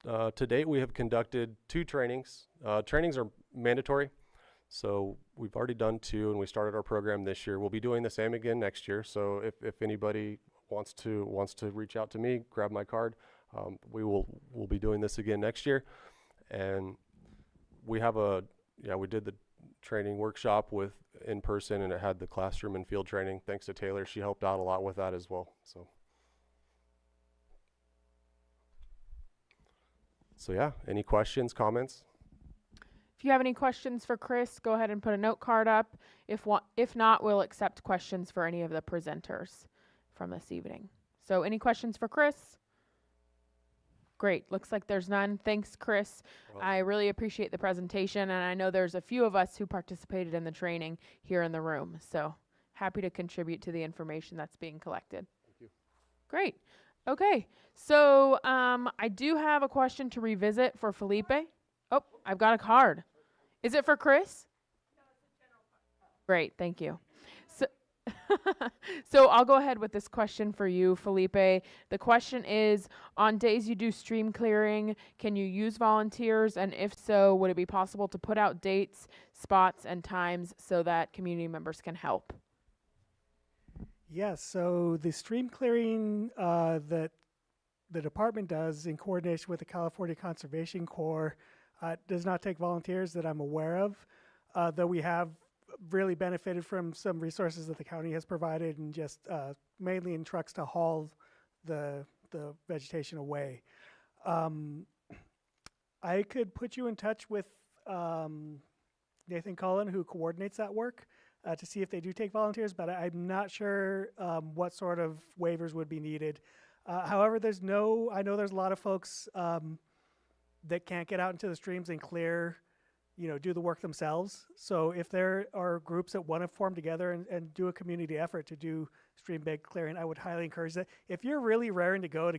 to date we have conducted 2 trainings. Trainings are mandatory. So we've already done 2, and we started our program this year. We'll be doing the same again next year. So if anybody wants to reach out to me, grab my card. We'll be doing this again next year. And we have we did the training workshop with in person, and it had the classroom and field training. Thanks to Taylor, she helped out a lot with that as well. So yeah, any questions, comments? If you have any questions for Chris, go ahead and put a note card up. If not, we'll accept questions for any of the presenters from this evening. So any questions for Chris? Great. Looks like there's none. Thanks, Chris. I really appreciate the presentation, and I know there's a few of us who participated in the training here in the room. So happy to contribute to the information that's being collected. Thank you. Great. Okay. So I do have a question to revisit for Felipe. Oh, I've got a card. Is it for Chris? No, it's a general card. Great. Thank you. So I'll go ahead with this question for you, Felipe. The question is, on days you do stream clearing, can you use volunteers? And if so, would it be possible to put out dates, spots, and times so that community members can help? Yes, so the stream clearing that the department does in coordination with the California Conservation Corps does not take volunteers that I'm aware of, though we have really benefited from some resources that the county has provided, and just mainly in trucks to haul the vegetation away. I could put you in touch with Nathan Cullen, who coordinates that work, to see if they do take volunteers, but I'm not sure what sort of waivers would be needed. However, I know there's a lot of folks that can't get out into the streams and clear, do the work themselves. So if there are groups that want to form together and do a community effort to do stream bed clearing, I would highly encourage that. If you're really raring to go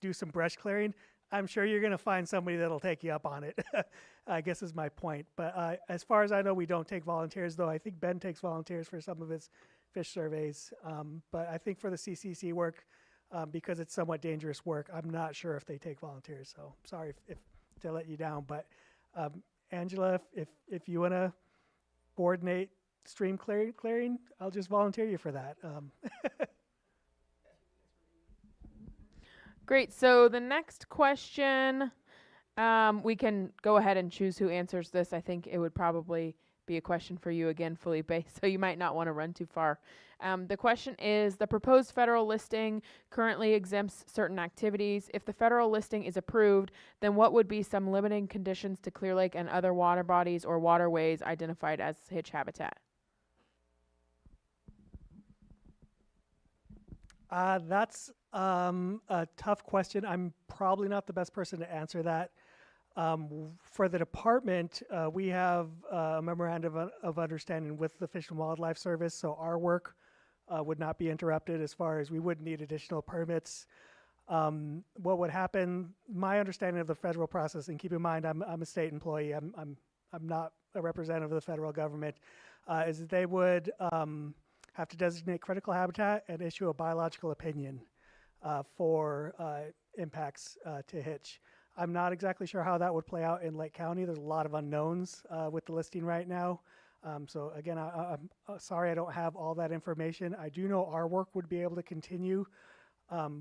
do some brush clearing, I'm sure you're going to find somebody that'll take you up on it, I guess is my point. But as far as I know, we don't take volunteers, though I think Ben takes volunteers for some of his fish surveys. But I think for the CCC work, because it's somewhat dangerous work, I'm not sure if they take volunteers. So sorry if to let you down. But Angela, if you want to coordinate stream clearing, I'll just volunteer you for that. Great. So the next question, we can go ahead and choose who answers this. I think it would probably be a question for you again, Felipe, so you might not want to run too far. The question is, the proposed federal listing currently exempts certain activities. If the federal listing is approved, then what would be some limiting conditions to Clear Lake and other water bodies or waterways identified as hitch habitat? That's a tough question. I'm probably not the best person to answer that. For the department, we have a memorandum of understanding with the Fish and Wildlife Service, so our work would not be interrupted as far as we wouldn't need additional permits. What would happen, my understanding of the federal process, and keep in mind I'm a state employee, I'm not a representative of the federal government, is that they would have to designate critical habitat and issue a biological opinion for impacts to hitch. I'm not exactly sure how that would play out in Lake County. There's a lot of unknowns with the listing right now. So again, I'm sorry I don't have all that information. I do know our work would be able to continue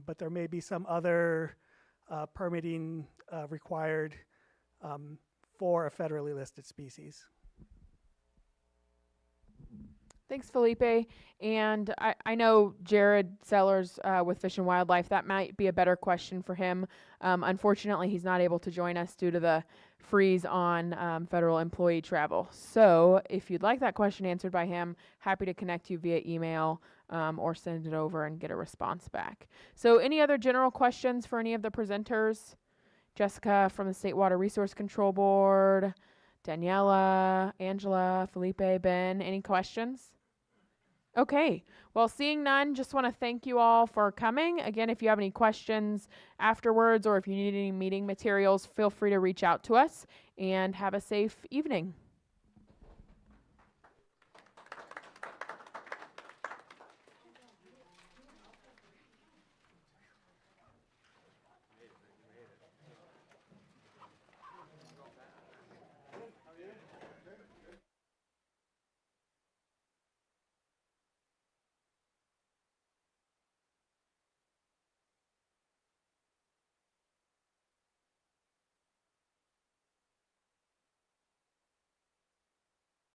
but there may be some other permitting required for a federally listed species. Thanks, Felipe. And I know Jared Sellers with Fish and Wildlife, that might be a better question for him. Unfortunately, he's not able to join us due to the freeze on federal employee travel. So if you'd like that question answered by him, happy to connect you via email or send it over and get a response back. So any other general questions for any of the presenters? Jessica from the State Water Resource Control Board, Daniela, Angela, Felipe, Ben, any questions? Okay, well, seeing none, just want to thank you all for coming. Again, if you have any questions afterwards or if you need any meeting materials, feel free to reach out to us, and have a safe evening.